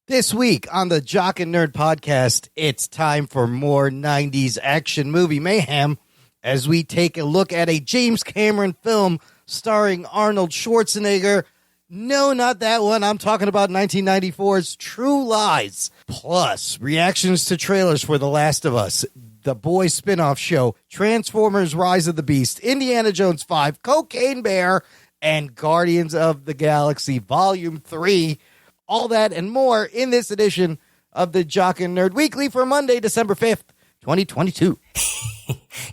This week on the Jock and Nerd podcast, it's time for more 90s action movie mayhem as we take a look at a James Cameron film starring Arnold Schwarzenegger. No, not that one. I'm talking about 1994's True Lies. Plus, reactions to trailers for The Last of Us, The Boys spinoff show, Transformers Rise of the Beast, Indiana Jones 5, Cocaine Bear, and Guardians of the Galaxy Volume 3. All that and more in this edition of the Jock and Nerd Weekly for Monday, December 5th, 2022.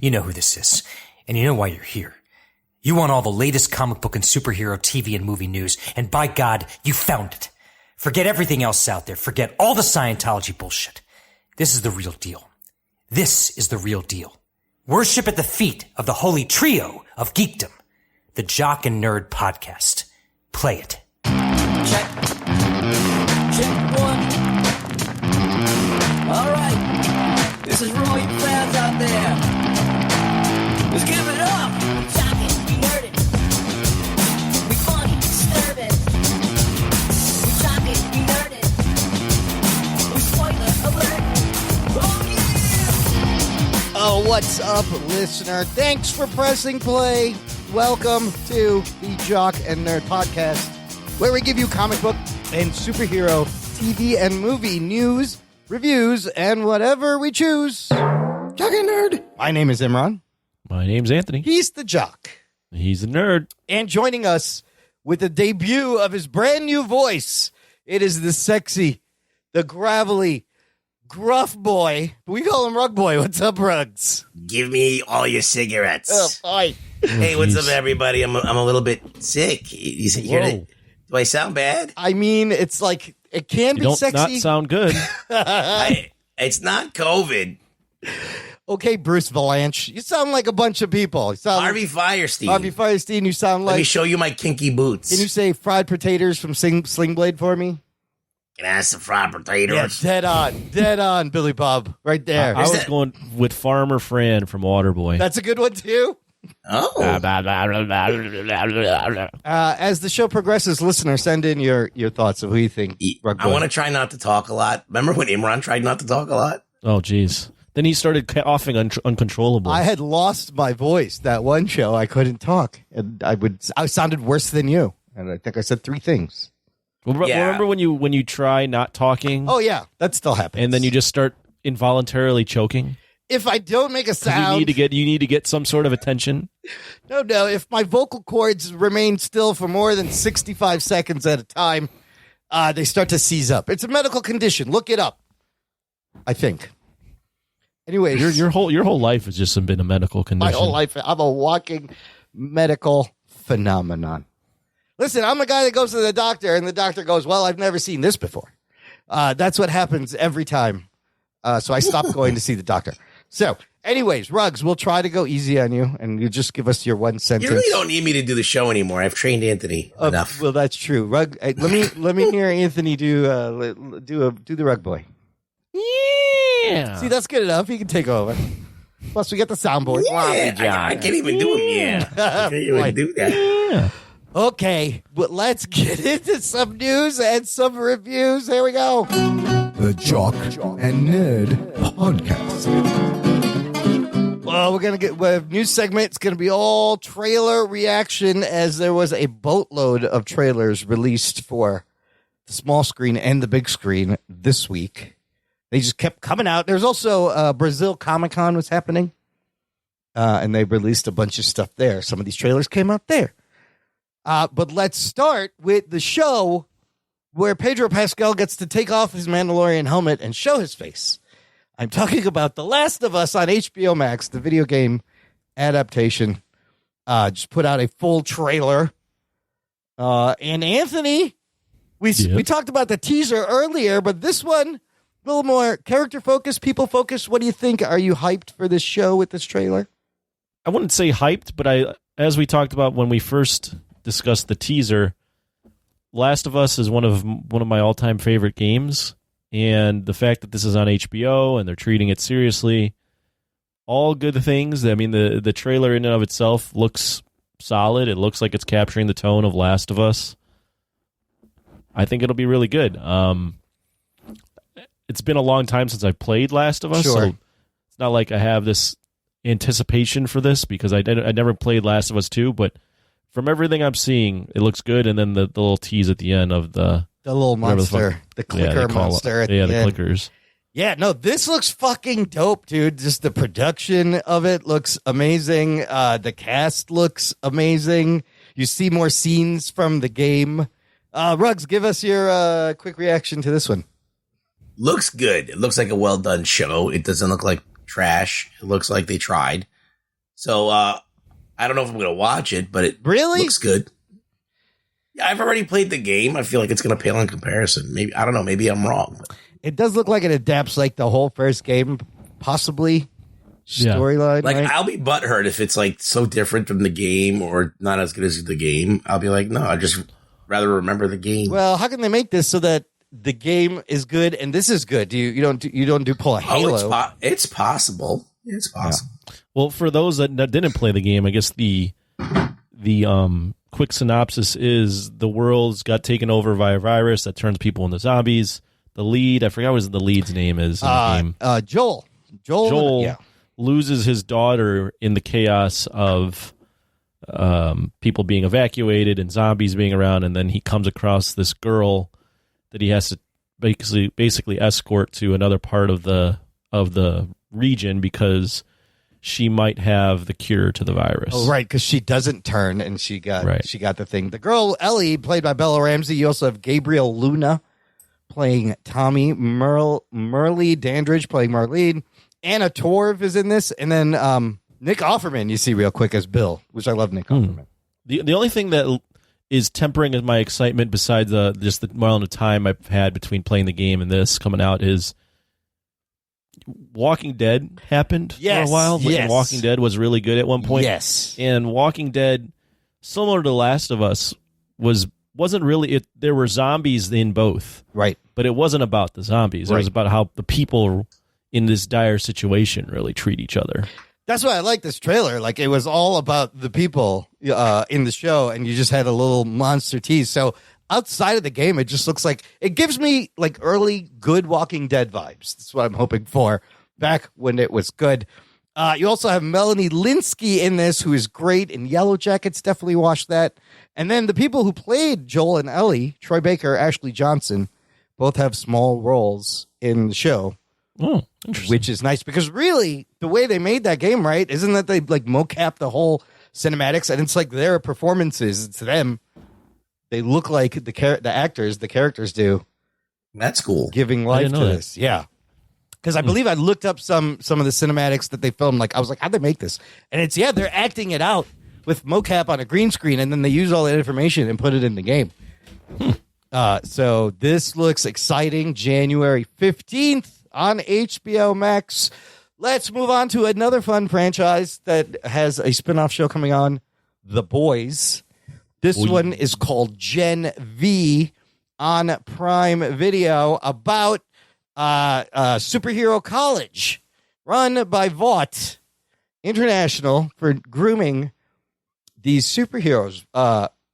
You know who this is, and you know why you're here. You want all the latest comic book and superhero TV and movie news, and by God, you found it. Forget everything else out there. Forget all the Scientology bullshit. This is the real deal. This is the real deal. Worship at the feet of the holy trio of geekdom. The Jock and Nerd podcast. Play it. Check. Check one. All right. This is for all you fans out there. Let's give it up. We talking, we nerding. We funny, disturbing. We talking, we nerding. We spoiler alert. Oh yeah. Oh, what's up, listener? Thanks for pressing play. Welcome to the Jock and Nerd podcast, where we give you comic book and superhero TV and movie news, reviews, and whatever we choose. Jock and Nerd. My name is Imran. My name's Anthony. He's the Jock. He's a nerd. And joining us with the debut of his brand new voice, it is the sexy, the gravelly, gruff boy. We call him Rug Boy. What's up, Rugs? Give me all your cigarettes. Oh, hi. Hey, what's up, everybody? I'm a little bit sick. You hear that? Do I sound bad? I mean, it's like, it can You be don't sexy. not sound good. It's not COVID. Okay, Bruce Valanche. You sound like a bunch of people. You sound Harvey Firestein. Harvey Firestein, you sound Let me like... show you my kinky boots. Can you say fried potatoes from Sling Blade for me? Can I have some fried Yeah, potatoes? dead on, Billy Bob, right there. I was going with Farmer Fran from Waterboy. That's a good one, too. Oh. As the show progresses, listener, send in your thoughts of who you think. I want to try not to talk a lot. Remember when Imran tried not to talk a lot? Oh, jeez. Then he started coughing uncontrollable. I had lost my voice that one show. I couldn't talk, and I sounded worse than you. And I think I said three things. Yeah. Remember when you try not talking? Oh yeah, that still happens. And then you just start involuntarily choking? If I don't make a sound, You need to get some sort of attention. No. If my vocal cords remain still for more than 65 seconds at a time, they start to seize up. It's a medical condition. Look it up. I think. Anyways, Your whole life has just been a medical condition. my whole life, I'm a walking medical phenomenon. Listen, I'm a guy that goes to the doctor, and the doctor goes, "Well, I've never seen this before." That's what happens every time. So I stopped going to see the doctor. So, anyways, Ruggs, we'll try to go easy on you, and you just give us your one sentence. You really don't need me to do the show anymore. I've trained Anthony enough. Well, that's true. Rug. Let me hear Anthony do the Rug Boy. Yeah. See, that's good enough. He can take over. Plus, we get the soundboard. Yeah, I can't even do him. Yeah, I can't even do that. Yeah. Okay, but let's get into some news and some reviews. Here we go. The Jock and Nerd podcast. Well, we're going to get a news segment. It's going to be all trailer reaction, as there was a boatload of trailers released for the small screen and the big screen this week. They just kept coming out. There's also Brazil Comic-Con was happening, and they released a bunch of stuff there. Some of these trailers came out there. But let's start with the show where Pedro Pascal gets to take off his Mandalorian helmet and show his face. I'm talking about The Last of Us on HBO Max, the video game adaptation. Just put out a full trailer. And Anthony, we talked about the teaser earlier, but this one, a little more character focused, people focused. What do you think? Are you hyped for this show with this trailer? I wouldn't say hyped, but as we talked about when we first discussed the teaser, Last of Us is one of my all-time favorite games, and the fact that this is on HBO and they're treating it seriously, all good things. I mean, the trailer in and of itself looks solid. It looks like it's capturing the tone of Last of Us. I think it'll be really good. it's been a long time since I played Last of Us, Sure. so it's not like I have this anticipation for this because I never played Last of Us 2, but from everything I'm seeing, it looks good. And then the little tease at the end of the little whatever monster, the clicker monster. the end. clickers. Yeah, no, this looks fucking dope, dude. Just the production of it looks amazing. The cast looks amazing. You see more scenes from the game. Ruggs, give us your quick reaction to this one. Looks good. It looks like a well done show. It doesn't look like trash. It looks like they tried. So I don't know if I'm going to watch it, but it Really? looks good. Yeah, I've already played the game. I feel like it's going to pale in comparison. Maybe I don't know. Maybe I'm wrong. But It does look like it adapts like the whole first game, possibly storyline. like right? I'll be butthurt if it's like so different from the game or not as good as the game. I'll be like, no, I just rather remember the game. Well, how can they make this so that the game is good and this is good? You don't pull a Halo? It's possible. It's possible. Well, for those that didn't play the game, I guess the quick synopsis is the world's got taken over by a virus that turns people into zombies. The lead, I forgot what the lead's name is in the game. Joel. Joel loses his daughter in the chaos of people being evacuated and zombies being around, and then he comes across this girl that he has to basically escort to another part of the region because she might have the cure to the virus. Oh, right, because she doesn't turn, and she got the thing. The girl Ellie, played by Bella Ramsey. You also have Gabriel Luna playing Tommy, Merle Dandridge playing Marlene. Anna Torv is in this, and then Nick Offerman you see real quick as Bill, which I love Nick Offerman. The only thing that is tempering my excitement besides just the amount of time I've had between playing the game and this coming out is Walking Dead happened for a while. Yes. And Walking Dead was really good at one point. Yes. And Walking Dead, similar to Last of Us, wasn't really there were zombies in both. Right. But it wasn't about the zombies. It was about how the people in this dire situation really treat each other. That's why I like this trailer. Like, it was all about the people in the show, and you just had a little monster tease. So outside of the game, it just looks like it gives me like early good Walking Dead vibes. That's what I'm hoping for back when it was good. You also have Melanie Linsky in this, who is great in Yellow Jackets. Definitely watch that. And then the people who played Joel and Ellie, Troy Baker, Ashley Johnson, both have small roles in the show. Oh, interesting. Which is nice because really the way they made that game, right? Isn't that they like mocap the whole cinematics and it's like their performances. It's them. They look like the characters do. That's cool. Giving life to this. Yeah. Because I believe I looked up some of the cinematics that they filmed. Like I was like, how'd they make this? And it's they're acting it out with mocap on a green screen and then they use all that information and put it in the game. So this looks exciting. January 15th. On HBO Max. Let's move on to another fun franchise that has a spin-off show coming on, The Boys. This one is called Gen V on Prime Video about superhero college run by Vought International for grooming these superheroes.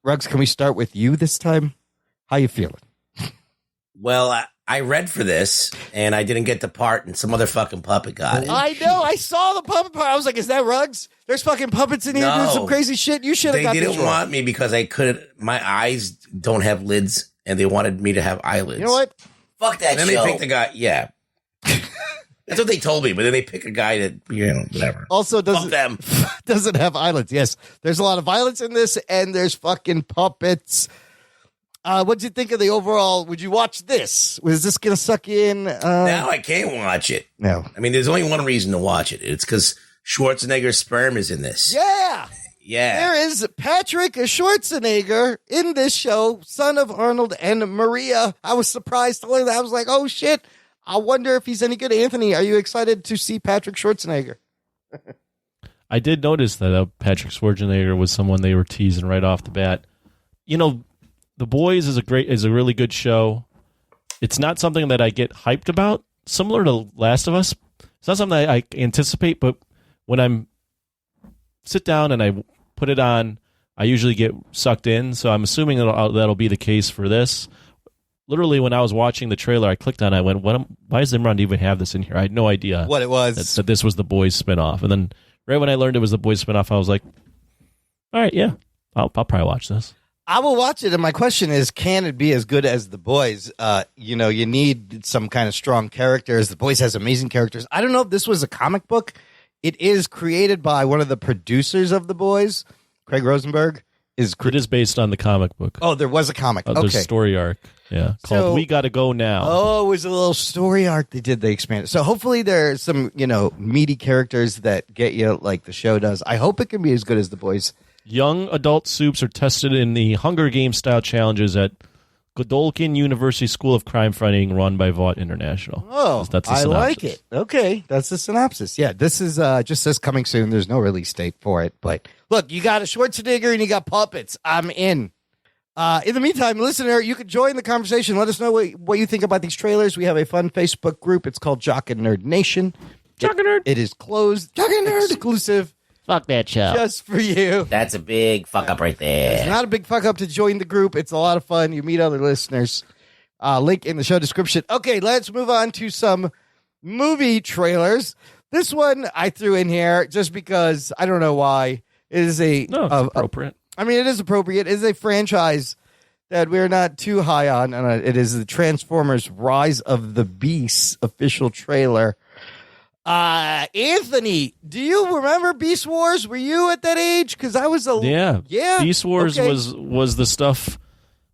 Ruggs, can we start with you this time? How you feeling? Well, I read for this, and I didn't get the part, and some other fucking puppet got it. I know. I saw the puppet part. I was like, is that Ruggs? There's fucking puppets in here doing some crazy shit. You should have got They this didn't wrong. want me because I couldn't. My eyes don't have lids, and they wanted me to have eyelids. You know what? Fuck that And show. then They picked a guy. Yeah. That's what they told me, but then they pick a guy that, whatever. Also Fuck them. doesn't have eyelids. Yes, there's a lot of violence in this, and there's fucking puppets. What'd you think of the overall? Would you watch this? Was this gonna suck you in? Now I can't watch it. No. I mean, there's only one reason to watch it. It's because Schwarzenegger's sperm is in this. Yeah. Yeah. There is Patrick Schwarzenegger in this show, son of Arnold and Maria. I was surprised to learn that. I was like, oh shit. I wonder if he's any good. Anthony, are you excited to see Patrick Schwarzenegger? I did notice that Patrick Schwarzenegger was someone they were teasing right off the bat. You know, The Boys is a really good show. It's not something that I get hyped about, similar to Last of Us. It's not something I anticipate, but when I'm sit down and I put it on, I usually get sucked in. So I'm assuming that'll be the case for this. literally when I was watching the trailer, I clicked on it. I went, why does Imran even have this in here? I had no idea What it was. that this was the Boys spinoff. And then right when I learned it was the Boys spinoff, I was like, all right, yeah, I'll probably watch this. I will watch it, and my question is, can it be as good as The Boys? You need some kind of strong characters. The Boys has amazing characters. I don't know if this was a comic book. It is created by one of the producers of The Boys, Craig Rosenberg. It is based on the comic book. Oh, there was a comic. There's Okay. a story arc, called So- We Gotta Go Now. Oh, it was a little story arc they expanded. So hopefully there's some, meaty characters that get you like the show does. I hope it can be as good as The Boys. Young adult soups are tested in the Hunger Games style challenges at Godolkin University School of Crime Fighting, run by Vought International. Oh, That's the I like synopsis. it. Okay, that's the synopsis. Yeah, this is just says coming soon. There's no release date for it. But look, you got a Schwarzenegger and you got puppets. I'm in. In the meantime, listener, you can join the conversation. Let us know what you think about these trailers. We have a fun Facebook group. It's called Jock and Nerd Nation. Jock and Nerd. It is closed. Jock and Nerd exclusive. Fuck that show. Just for you. That's a big fuck up right It's there. not a big fuck up to join the group. It's a lot of fun. You meet other listeners. Link in the show description. Okay, let's move on to some movie trailers. This one I threw in here just because I don't know why. It is It's appropriate. it is appropriate. It is a franchise that we're not too high on. And it is the Transformers Rise of the Beasts official trailer. Anthony, do you remember Beast Wars? Were you at that age? Because I was Yeah. Beast Wars Okay. was the stuff,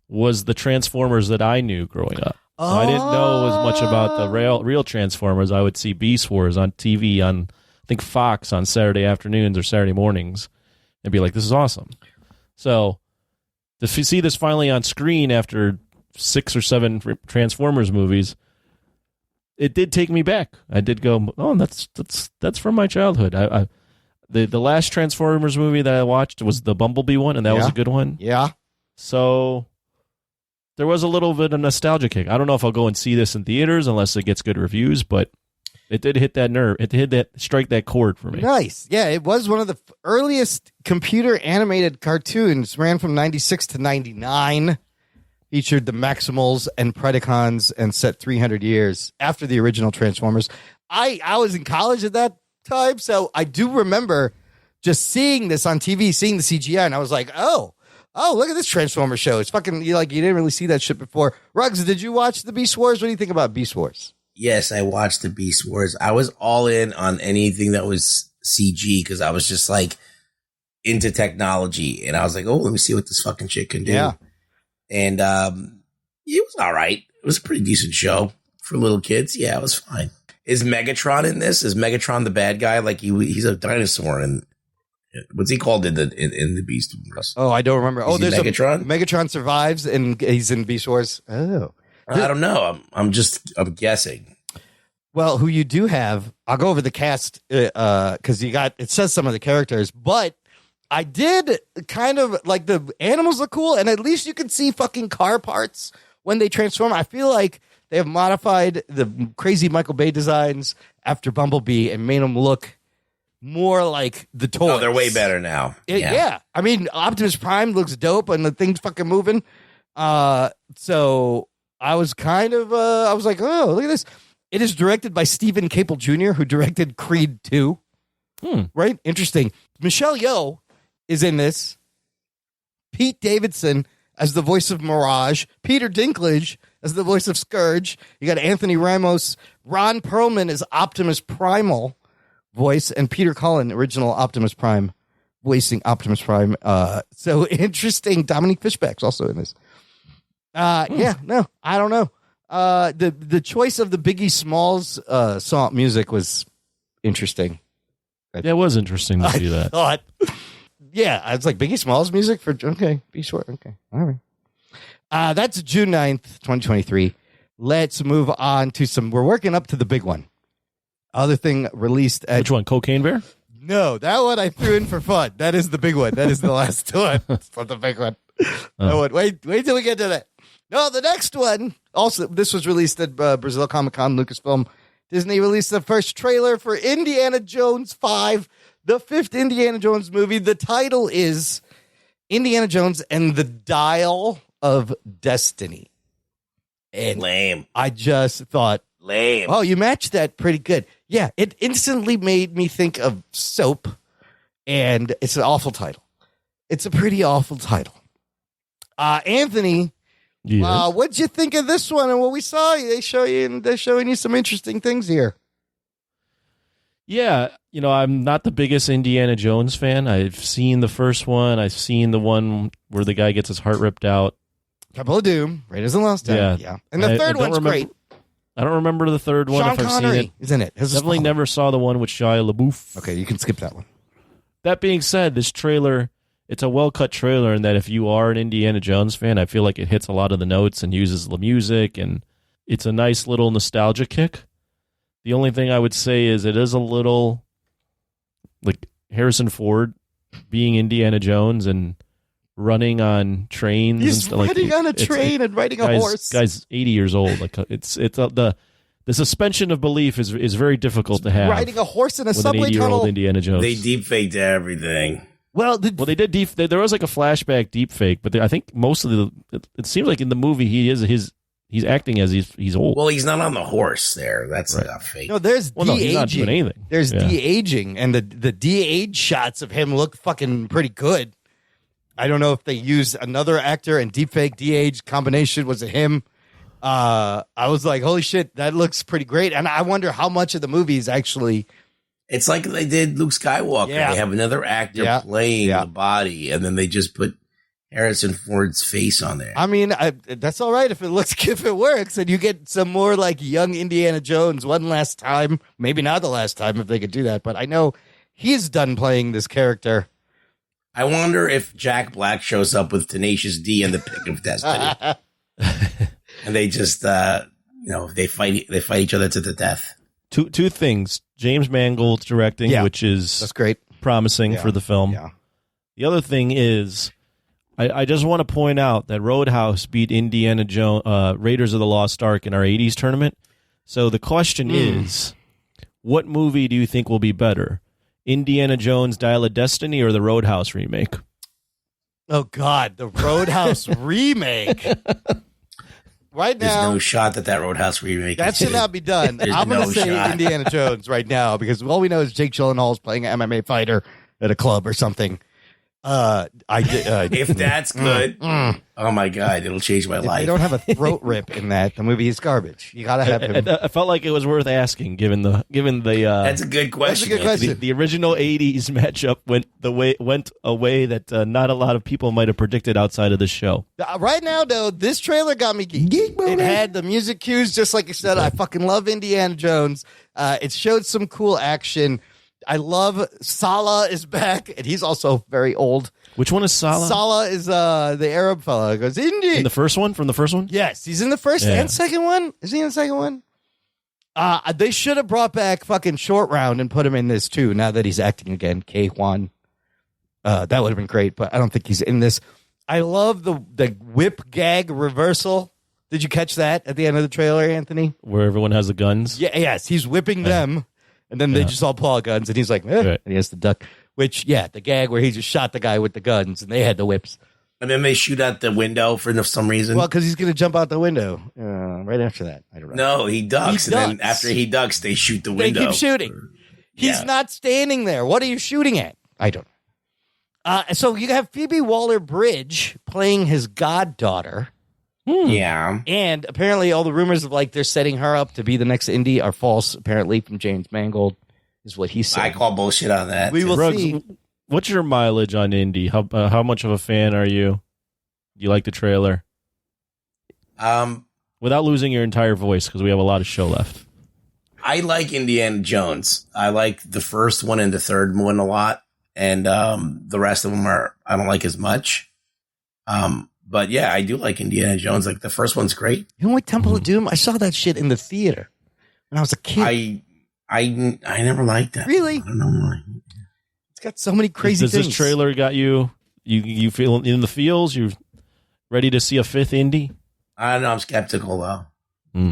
was the Transformers that I knew growing up. So I didn't know as much about the real Transformers. I would see Beast Wars on TV on, I think, Fox on Saturday afternoons or Saturday mornings and be like, this is awesome. So to see this finally on screen after 6 or 7 Transformers movies, it did take me back. I did go, oh, that's from my childhood. The last Transformers movie that I watched was the Bumblebee one, and that was a good one. Yeah. So there was a little bit of nostalgia kick. I don't know if I'll go and see this in theaters unless it gets good reviews, but it did hit that nerve. It strike that chord for me. Nice. Yeah, it was one of the earliest computer animated cartoons. Ran from 96 to 99. Featured the Maximals and Predacons and set 300 years after the original Transformers. I was in college at that time, so I do remember just seeing this on TV, seeing the CGI, and I was like, oh, look at this Transformer show. It's fucking, you didn't really see that shit before. Ruggs, did you watch the Beast Wars? What do you think about Beast Wars? Yes, I watched the Beast Wars. I was all in on anything that was CG because I was just like into technology, and I was like, oh, let me see what this fucking shit can do. Yeah. And it was all right. It was a pretty decent show for little kids. Yeah, it was fine. Is Megatron in this? Is Megatron the bad guy? Like he's a dinosaur, and what's he called in the Beast Wars? Oh, I don't remember. Is he there's Megatron? Megatron survives, and he's in Beast Wars. Oh. I don't know. I'm guessing. Well, who you do have, I'll go over the cast because it says some of the characters, but I did kind of like the animals look cool, and at least you can see fucking car parts when they transform. I feel like they have modified the crazy Michael Bay designs after Bumblebee and made them look more like the toys. Oh, they're way better now. Yeah. I mean, Optimus Prime looks dope, and the thing's fucking moving. So I was kind of, I was like, oh, look at this. It is directed by Stephen Caple Jr., who directed Creed 2. Right? Interesting. Michelle Yeoh is in this. Pete Davidson as the voice of Mirage. Peter Dinklage as the voice of Scourge. You got Anthony Ramos. Ron Perlman is Optimus Primal voice. And Peter Cullen, original Optimus Prime, voicing Optimus Prime. So interesting. Dominique Fishback's also in this. Yeah, no, I don't know. The choice of the Biggie Smalls song music was interesting. Yeah, it was interesting to see that. Thought, yeah, it's like Biggie Smalls music for be short. Okay, all right. That's June 9th, 2023. Let's move on to we're working up to the big one. Other thing released at Which one? Cocaine Bear? No, that one I threw in for fun. That is the big one. That is the last one. It's not the big one. That one. Wait till we get to that. No, the next one. Also, this was released at Brazil Comic Con, Lucasfilm. Disney released the first trailer for Indiana Jones 5, the 5th Indiana Jones movie. The title is Indiana Jones and the Dial of Destiny. And Lame. I just thought, Lame. oh, you matched that pretty good. Yeah, it instantly made me think of Soap, and it's an awful title. It's a pretty awful title. Anthony, Yes. what'd you think of this one and what we saw? They're showing you some interesting things here. Yeah, I'm not the biggest Indiana Jones fan. I've seen the first one. I've seen the one where the guy gets his heart ripped out. Temple of Doom, Raiders of the Lost Ark. Yeah. And the I third don't one's great. I don't remember the third one. Sean If I've Connery seen it, is in it. definitely never saw the one with Shia LaBeouf. Okay, you can skip that one. That being said, this trailer, it's a well-cut trailer in that if you are an Indiana Jones fan, I feel like it hits a lot of the notes and uses the music, and it's a nice little nostalgia kick. The only thing I would say is it is a little like Harrison Ford being Indiana Jones and running on trains. He's and stuff. riding on a train and riding a horse. Guy's 80 years old. Like the suspension of belief is very difficult to have. Riding a horse in a with an subway 80-year-old tunnel. Indiana Jones. They deep faked everything. Well, They did there was like a flashback deep fake, but I think most of it seems like in the movie he's acting as he's old. Well, he's not on the horse there. That's not fake. no, there's Well, no, he's not doing de-aging. anything. There's Yeah. de-aging, and the de-age shots of him look fucking pretty good. I don't know if they used another actor and deepfake de-age combination. Was it him? I was like, holy shit, that looks pretty great. And I wonder how much of the movie is actually. It's like they did Luke Skywalker. Yeah. They have another actor playing the body, and then they just put Harrison Ford's face on there. I mean, that's all right if it looks if it works, and you get some more like young Indiana Jones one last time. Maybe not the last time if they could do that, but I know he's done playing this character. I wonder if Jack Black shows up with Tenacious D and the Pick of Destiny, and they just, they fight each other to the death. Two things. James Mangold's directing, which is That's great. promising for the film. Yeah. The other thing is, I just want to point out that Roadhouse beat Indiana Jones, Raiders of the Lost Ark in our 80s tournament. So the question is, what movie do you think will be better? Indiana Jones Dial of Destiny or the Roadhouse remake? Oh, God, the Roadhouse remake. Right There's now, no shot that Roadhouse remake. that should not be done. There's I'm going no to say shot. Indiana Jones right now because all we know is Jake Gyllenhaal is playing an MMA fighter at a club or something. If that's good, oh my God, it'll change my If life. they don't have a throat rip in that, the movie is garbage. You got to have him. I felt like it was worth asking, given the That's a good question. That's a good question. the original 80s matchup went a way that not a lot of people might have predicted outside of the show. Right now, though, this trailer got me geek. It had the music cues, just like you said. I fucking love Indiana Jones. It showed some cool action. I love Salah is back, and he's also very old. Which one is Salah? Salah is the Arab fella. He goes, Indy. In the first one? From the first one? Yes, he's in the first and second one. Is he in the second one? They should have brought back fucking Short Round and put him in this too. Now that he's acting again, K1. That would have been great, but I don't think he's in this. I love the whip gag reversal. Did you catch that at the end of the trailer, Anthony? Where everyone has the guns? Yeah, yes, he's whipping them, and then they just all pull out guns, and he's like, and he has to duck. Which, the gag where he just shot the guy with the guns, and they had the whips. And then they shoot out the window for some reason. Well, because he's going to jump out the window right after that. I don't know. No, he ducks. He And then ducks. after he ducks, they shoot the They window. keep shooting. He's not standing there. What are you shooting at? I don't know. So you have Phoebe Waller-Bridge playing his goddaughter. Yeah. And apparently all the rumors of they're setting her up to be the next Indy are false, apparently, from James Mangold, is what he said. I call bullshit on that. We will Ruggs, see. what's your mileage on Indy? How much of a fan are you? Do you like the trailer? Without losing your entire voice, because we have a lot of show left. I like Indiana Jones. I like the first one and the third one a lot. And the rest of them I don't like as much. But yeah, I do like Indiana Jones. Like the first one's great. You don't like Temple of Doom? I saw that shit in the theater when I was a kid. I never liked that. Really? I don't know why. It's got so many crazy Does things. this trailer got you feel in the feels? You ready to see a fifth Indy? I don't know. I'm skeptical though.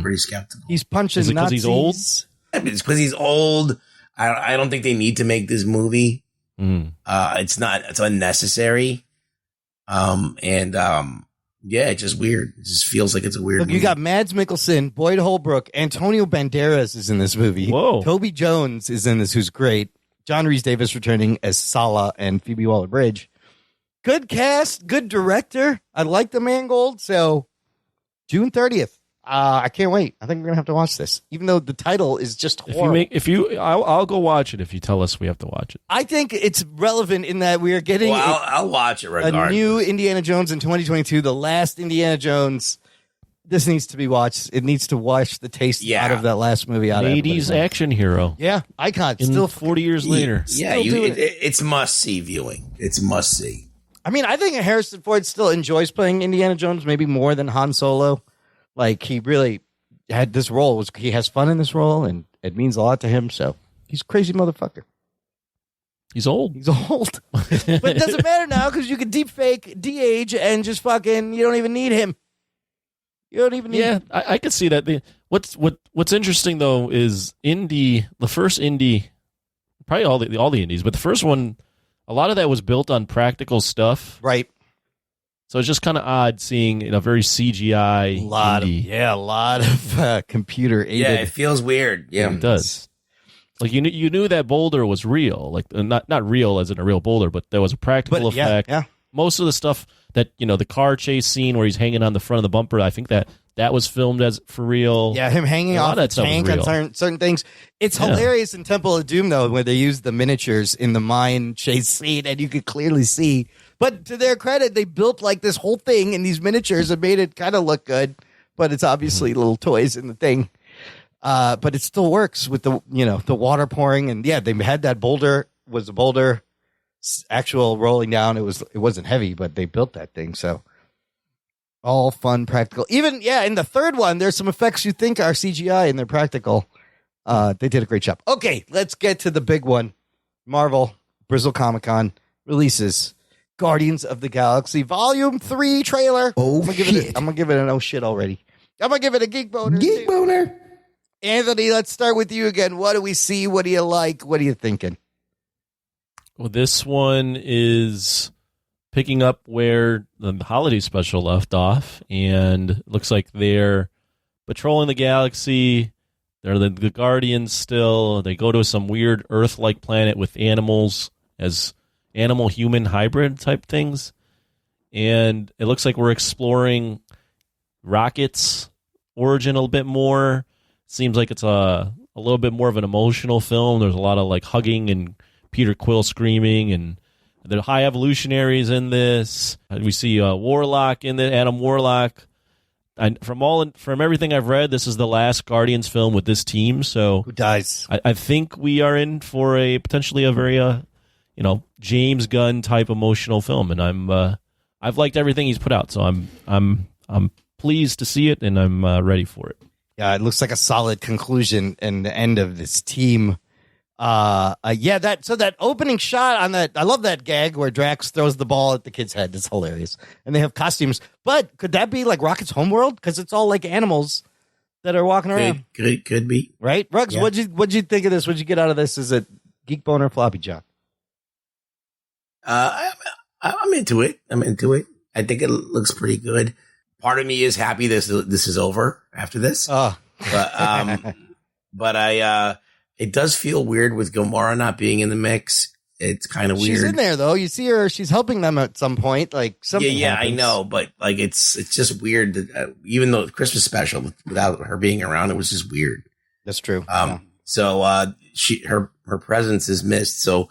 Pretty skeptical. He's punching Is it 'cause Nazis. he's old? It's because he's old. I don't think they need to make this movie. It's unnecessary. Yeah, it's just weird. It just feels like it's a weird Look, movie. you got Mads Mikkelsen, Boyd Holbrook, Antonio Banderas is in this movie. Whoa. Toby Jones is in this, who's great. John Rhys-Davies returning as Sala and Phoebe Waller-Bridge. Good cast, good director. I like the Mangold. So June 30th. I can't wait. I think we're gonna have to watch this, even though the title is just horrible. I'll go watch it if you tell us we have to watch it. I think it's relevant in that we are getting Well, I'll watch it regardless. a new Indiana Jones in 2022, the last Indiana Jones. This needs to be watched. It needs to wash the taste out of that last movie. Out of 80s action hero. Yeah, icon. In Still 40 years later. Yeah, it's must-see viewing. It's must-see. I mean, I think Harrison Ford still enjoys playing Indiana Jones maybe more than Han Solo. Like, he really had this role. He has fun in this role, and it means a lot to him. So he's a crazy motherfucker. He's old. He's old. But it doesn't matter now because you can deep fake, de-age, and just fucking, you don't even need him. You don't even need him. I could see that. What's interesting, though, is the first Indy, probably all the Indies, but the first one, a lot of that was built on practical stuff. Right. So it's just kind of odd seeing a very CGI A lot of computer aided. Yeah, it feels weird. Yeah, it does. Like you knew that boulder was real, like not real as in a real boulder, but there was a practical effect. Yeah. Most of the stuff that the car chase scene where he's hanging on the front of the bumper, I think that was filmed as for real. Yeah, him hanging off the tank on certain things. It's hilarious in Temple of Doom though, where they use the miniatures in the mine chase scene, and you could clearly see. But to their credit, they built like this whole thing in these miniatures and made it kind of look good. But it's obviously little toys in the thing. But it still works with the water pouring, and they had that boulder was a boulder actual rolling down. It wasn't heavy, but they built that thing. So all fun, practical. Even in the third one, there's some effects you think are CGI and they're practical. They did a great job. Okay, let's get to the big one. Marvel Brazil Comic-Con releases Guardians of the Galaxy Volume 3 trailer. Oh, I'm gonna give it an oh shit already. I'm gonna give it a geek boner. Geek boner. Anthony, let's start with you again. What do we see? What do you like? What are you thinking? Well, this one is picking up where the holiday special left off, and it looks like they're patrolling the galaxy. They're the Guardians still. They go to some weird Earth-like planet with animals as animal-human hybrid type things. And it looks like we're exploring Rocket's origin a little bit more. Seems like it's a little bit more of an emotional film. There's a lot of like hugging and Peter Quill screaming, and there are high evolutionaries in this. We see Warlock in the Adam Warlock. And from everything I've read, this is the last Guardians film with this team. So Who dies? I think we are in for potentially a very James Gunn type emotional film, and I've liked everything he's put out. So I'm pleased to see it, and I'm ready for it. Yeah, it looks like a solid conclusion and the end of this team. That opening shot on that, I love that gag where Drax throws the ball at the kid's head. It's hilarious. And they have costumes. But could that be like Rocket's homeworld? Because it's all like animals that are walking around. Could be. Right? Ruggs, Yeah. what'd you think of this? What'd you get out of this? Is it geek boner floppy Jock? I'm into it. I think it looks pretty good. Part of me is happy this is over after this. Oh. But it does feel weird with Gamora not being in the mix. It's kind of weird. She's in there though. You see her. She's helping them at some point. Like something. Yeah, I happens. know, but like it's just weird that even though the Christmas special without her being around, it was just weird. That's true. So her presence is missed. So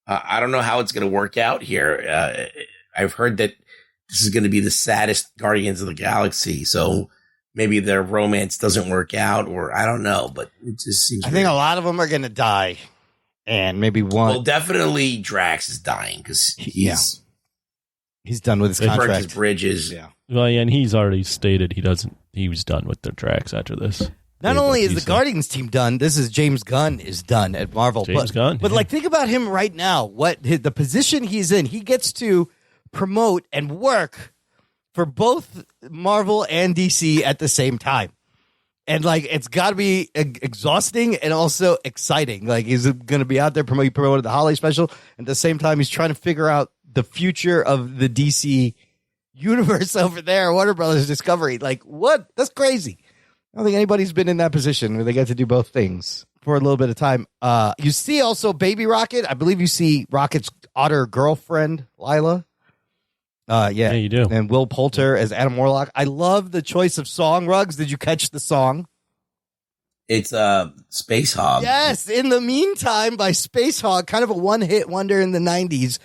I don't know how it's going to work out here. I've heard that this is going to be the saddest Guardians of the Galaxy. So maybe their romance doesn't work out, or I don't know. But it just seems. I think a lot of them are going to die, and maybe one. Well, definitely Drax is dying because he's done with his burnt contract. his bridges. Yeah. Well, yeah, and he's already stated he was done with the tracks after this. Not only is the Guardians team done, this is James Gunn is done at Marvel. James Gunn, But like, think about him right now. The position he's in, he gets to promote and work for both Marvel and DC at the same time. And like, it's got to be exhausting and also exciting. Like, he's going to be out there promoting the holiday special. And at the same time, he's trying to figure out the future of the DC universe over there, Warner Brothers Discovery. Like, what? That's crazy. I don't think anybody's been in that position where they get to do both things for a little bit of time. You see also Baby Rocket. I believe you see Rocket's otter girlfriend, Lila. Yeah, you do. And Will Poulter as Adam Warlock. I love the choice of song, Ruggs. Did you catch the song? It's Space Hog. Yes, In the Meantime by Space Hog, kind of a one-hit wonder in the 90s.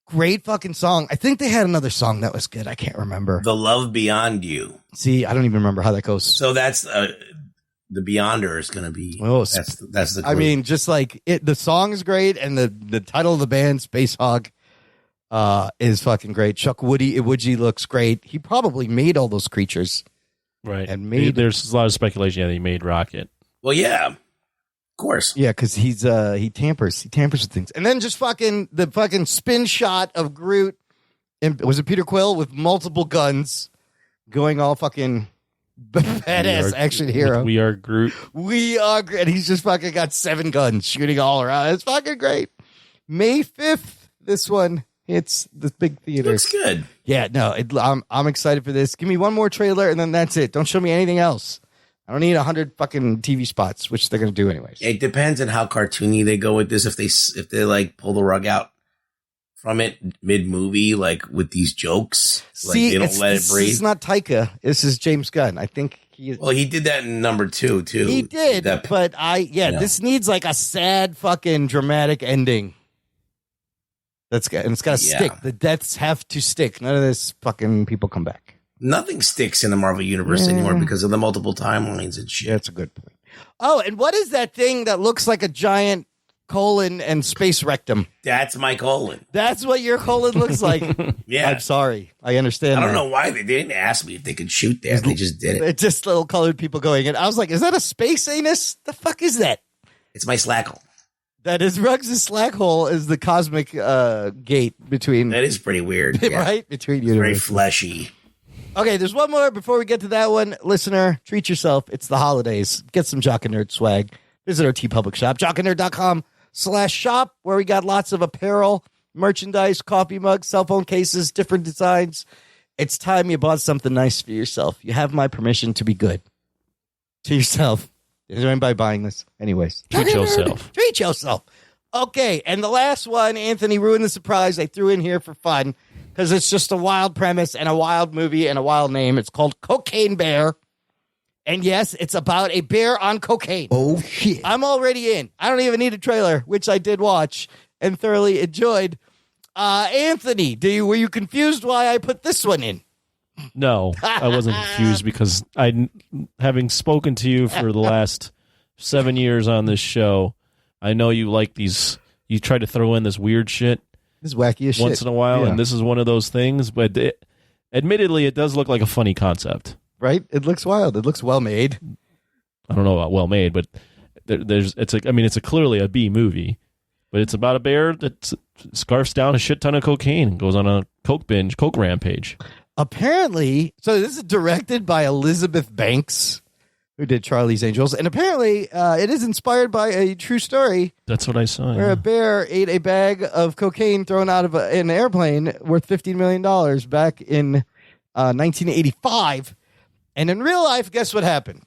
Great fucking song. I think they had another song that was good. I can't remember. The Love Beyond You. See, I don't even remember how that goes. So that's the Beyonder is going to be. Oh, that's the. I mean, just like it, the song is great, and the title of the band, Space Hog, is fucking great. Chuck Iwuji looks great. He probably made all those creatures, right? And made. There's a lot of speculation that he made Rocket. Well, yeah, of course. Yeah, because he tampers with things, and then just the fucking spin shot of Groot. And was it Peter Quill with multiple guns, going all fucking badass action hero? We are Groot. We are Groot, and he's just fucking got 7 guns shooting all around. It's fucking great. May 5th, this one hits the big theater. Looks good. Yeah, no, I'm excited for this. Give me one more trailer, and then that's it. Don't show me anything else. I don't need 100 fucking TV spots, which they're going to do anyways. It depends on how cartoony they go with this. If they like pull the rug out from it mid movie, like with these jokes, See, like they don't let it breathe. This is not Taika. This is James Gunn. I think he. Well, he did that in number 2 too. He did, but this needs like a sad fucking dramatic ending. It's got to stick. The deaths have to stick. None of this fucking people come back. Nothing sticks in the Marvel Universe anymore because of the multiple timelines and shit. That's a good point. Oh, and what is that thing that looks like a giant colon and space rectum? That's my colon. That's what your colon looks like. Yeah. I'm sorry. I understand. I don't know why they didn't ask me if they could shoot that. They just did it. It's just little colored people going in. I was like, is that a space anus? The fuck is that? It's my slack hole. That is Ruggs' slack hole is the cosmic gate between. That is pretty weird. Right? Between universes. Very fleshy. Okay, there's one more before we get to that one. Listener, treat yourself. It's the holidays. Get some Jock and Nerd swag. Visit our TeePublic shop, jockandnerd.com/shop, where we got lots of apparel, merchandise, coffee mugs, cell phone cases, different designs. It's time you bought something nice for yourself. You have my permission to be good to yourself. Is there anybody buying this? Anyways. Treat yourself. Treat yourself. Okay, and the last one, Anthony ruined the surprise. I threw in here for fun because it's just a wild premise and a wild movie and a wild name. It's called Cocaine Bear. And yes, it's about a bear on cocaine. Oh, shit. I'm already in. I don't even need a trailer, which I did watch and thoroughly enjoyed. Anthony, were you confused why I put this one in? No, I wasn't confused because having spoken to you for the last 7 years on this show, I know you like these. You try to throw in this weird shit. This wacky as shit. Once in a while, Yeah. and this is one of those things. But admittedly, it does look like a funny concept. Right? It looks wild. It looks well made. I don't know about well made, but it's clearly a B movie. But it's about a bear that scarfs down a shit ton of cocaine and goes on a coke rampage. Apparently, so this is directed by Elizabeth Banks, who did Charlie's Angels, and apparently it is inspired by a true story That's what I saw. where a bear ate a bag of cocaine thrown out of an airplane worth $15 million back in 1985. And in real life, guess what happened?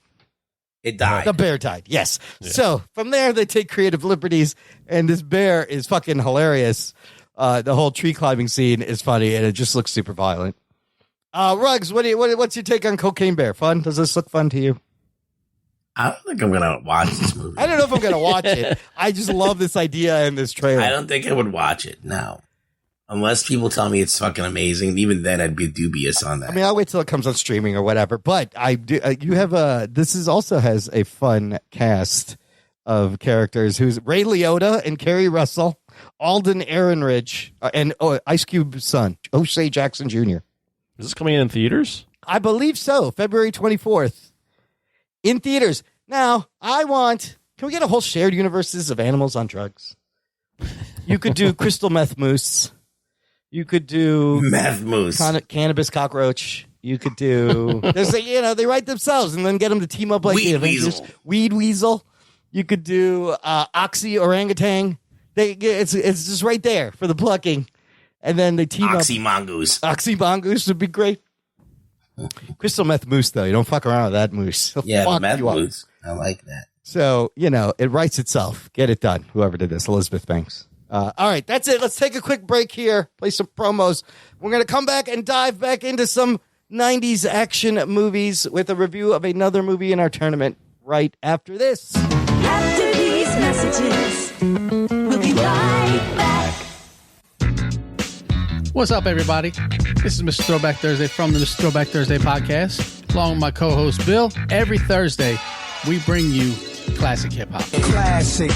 It died. The bear died, yes. Yeah. So from there, they take creative liberties, and this bear is fucking hilarious. The whole tree climbing scene is funny, and it just looks super violent. Ruggs, what's your take on Cocaine Bear? Fun? Does this look fun to you? I don't think I'm going to watch this movie. I don't know if I'm going to watch it. I just love this idea and this trailer. I don't think I would watch it, no. Unless people tell me it's fucking amazing. Even then, I'd be dubious on that. I mean, I'll wait till it comes on streaming or whatever. But I do. You have this also has a fun cast of characters. Who's Ray Liotta and Kerry Russell, Alden Ehrenreich, and Ice Cube's son, O'Shea Jackson Jr. Is this coming in theaters? I believe so. February 24th in theaters. Now, can we get a whole shared universes of animals on drugs? You could do crystal meth moose. You could do meth moose, cannabis cockroach. You could do. They write themselves and then get them to team up like the Avengers. Weed weasel. You could do oxy orangutan. It's just right there for the plucking, And then they team Oxy Mongoose. up. Oxy Mongoose would be great. Crystal meth moose, though. You don't fuck around with that moose. He'll Yeah, the fuck meth you up. moose. I like that. So, it writes itself. Get it done. Whoever did this, Elizabeth Banks. All right, that's it. Let's take a quick break here. Play some promos. We're going to come back and dive back into some 90s action movies with a review of another movie in our tournament right after this. After these messages, we'll be right back. What's up, everybody? This is Mr. Throwback Thursday from the Mr. Throwback Thursday podcast, along with my co-host Bill. Every Thursday, we bring you classic hip-hop. Classic.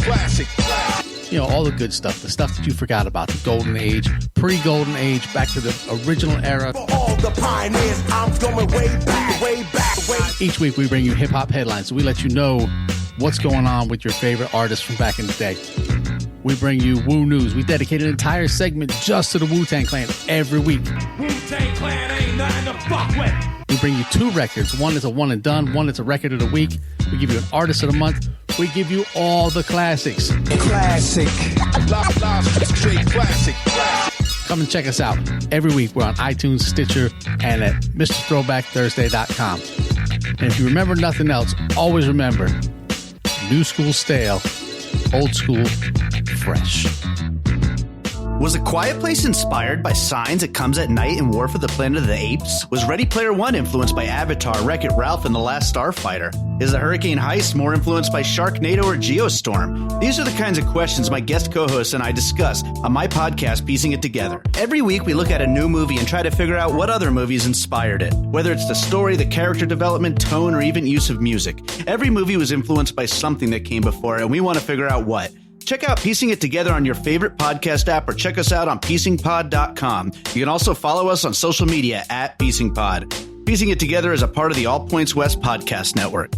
Classic. You know, all the good stuff, the stuff that you forgot about, the golden age, pre-golden age, back to the original era. All the pioneers, I'm going way back. Each week, we bring you hip-hop headlines, so we let you know what's going on with your favorite artists from back in the day. We bring you Wu News. We dedicate an entire segment just to the Wu-Tang Clan every week. Wu-Tang Clan ain't nothing to fuck with. We bring you 2 records. One is a one and done. One is a record of the week. We give you an artist of the month. We give you all the classics. Classic. Come and check us out. Every week we're on iTunes, Stitcher, and at MrThrowbackThursday.com. And if you remember nothing else, always remember, new school stale, old school fresh. Was A Quiet Place inspired by Signs, It Comes at Night, and War for the Planet of the Apes? Was Ready Player One influenced by Avatar, Wreck-It Ralph, and The Last Starfighter? Is The Hurricane Heist more influenced by Sharknado or Geostorm? These are the kinds of questions my guest co-hosts and I discuss on my podcast, Piecing It Together. Every week we look at a new movie and try to figure out what other movies inspired it. Whether it's the story, the character development, tone, or even use of music. Every movie was influenced by something that came before it, and we want to figure out what. Check out Piecing It Together on your favorite podcast app or check us out on piecingpod.com. You can also follow us on social media at piecingpod. Piecing It Together is a part of the All Points West podcast network.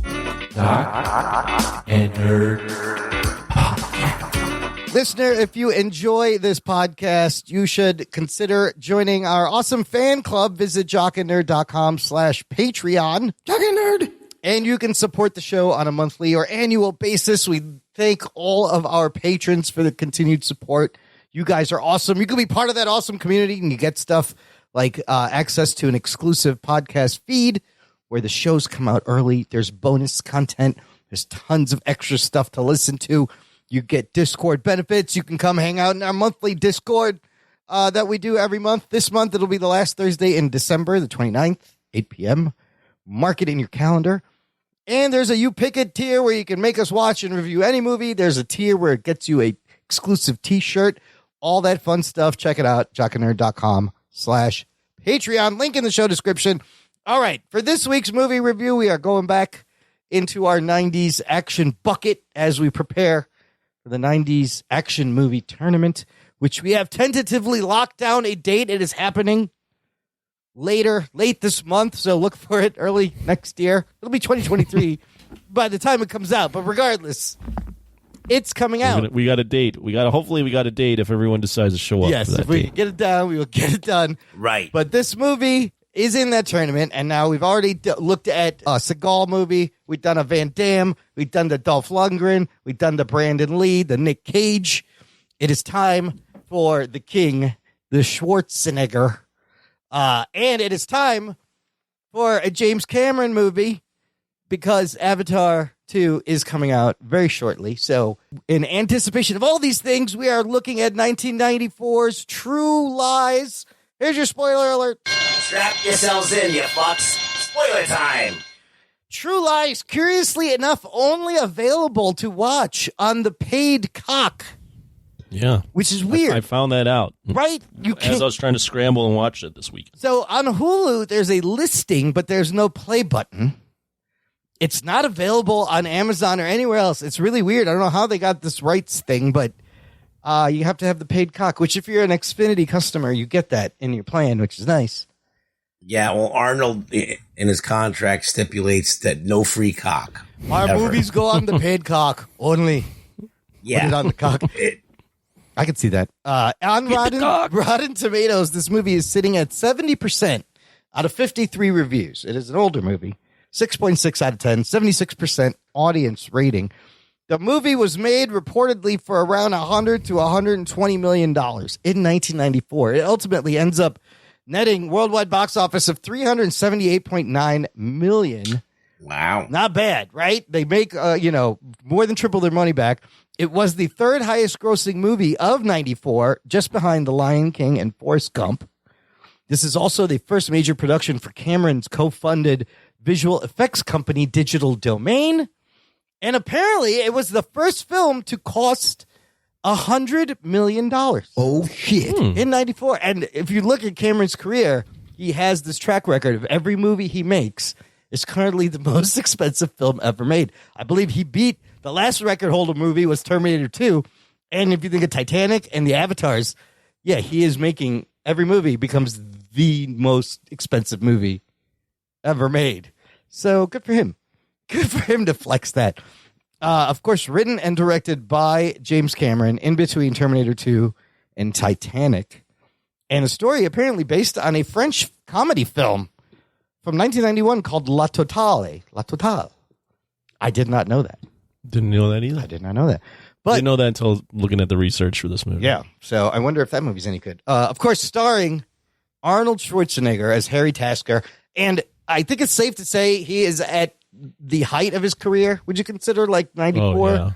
Listener, if you enjoy this podcast, you should consider joining our awesome fan club. Visit jockandnerd.com/Patreon. Jock and Nerd. And you can support the show on a monthly or annual basis. We thank all of our patrons for the continued support. You guys are awesome. You can be part of that awesome community, and you get stuff like access to an exclusive podcast feed where the shows come out early. There's bonus content. There's tons of extra stuff to listen to. You get Discord benefits. You can come hang out in our monthly Discord that we do every month. This month, it'll be the last Thursday in December, the 29th, 8 p.m. Mark it in your calendar. And there's a You Pick It tier where you can make us watch and review any movie. There's a tier where it gets you a exclusive t-shirt, all that fun stuff. Check it out, jockandnerd.com/Patreon. Link in the show description. All right, for this week's movie review, we are going back into our 90s action bucket as we prepare for the 90s action movie tournament, which we have tentatively locked down a date. It is happening late this month, so look for it early next year. It'll be 2023 by the time it comes out, but regardless, it's coming out. We got a date. Hopefully we got a date if everyone decides to show up. Yes, for that if we date. get it done, we will get it done. Right. But this movie is in that tournament, and now we've already looked at a Seagal movie. We've done a Van Damme. We've done the Dolph Lundgren. We've done the Brandon Lee, the Nick Cage. It is time for the King, the Schwarzenegger. And it is time for a James Cameron movie because Avatar 2 is coming out very shortly. So in anticipation of all these things, we are looking at 1994's True Lies. Here's your spoiler alert. Strap yourselves in, you fucks. Spoiler time. True Lies, curiously enough, only available to watch on the paid cock, Yeah. which is weird, I found that out. right? You As I was trying to scramble and watch it this week. So on Hulu, there's a listing, but there's no play button. It's not available on Amazon or anywhere else. It's really weird. I don't know how they got this rights thing, but you have to have the paid cock, which if you're an Xfinity customer, you get that in your plan, which is nice. Yeah, well, Arnold in his contract stipulates that no free cock. Our Ever. movies go on the paid cock only. Yeah. Put it on the cock. I can see that. On Rotten Tomatoes, this movie is sitting at 70% out of 53 reviews. It is an older movie. 6.6 out of 10, 76% audience rating. The movie was made reportedly for around $100 to $120 million in 1994. It ultimately ends up netting worldwide box office of $378.9 million. Wow. Not bad, right? They make, more than triple their money back. It was the third highest grossing movie of 94, just behind The Lion King and Forrest Gump. This is also the first major production for Cameron's co-funded visual effects company, Digital Domain. And apparently it was the first film to cost $100 million. Oh, shit. In 94. And if you look at Cameron's career, he has this track record of every movie he makes is currently the most expensive film ever made. I believe he beat the last record holder movie was Terminator 2. And if you think of Titanic and the Avatars, yeah, he is making every movie becomes the most expensive movie ever made. So good for him. Good for him to flex that. Of course, written and directed by James Cameron in between Terminator 2 and Titanic. And a story apparently based on a French comedy film from 1991 called La Totale. La Totale. I did not know that. Didn't know that either. I did not know that. But didn't know that until looking at the research for this movie. Yeah. So I wonder if that movie's any good. Of course, starring Arnold Schwarzenegger as Harry Tasker. And I think it's safe to say he is at the height of his career. Would you consider like 94 yeah.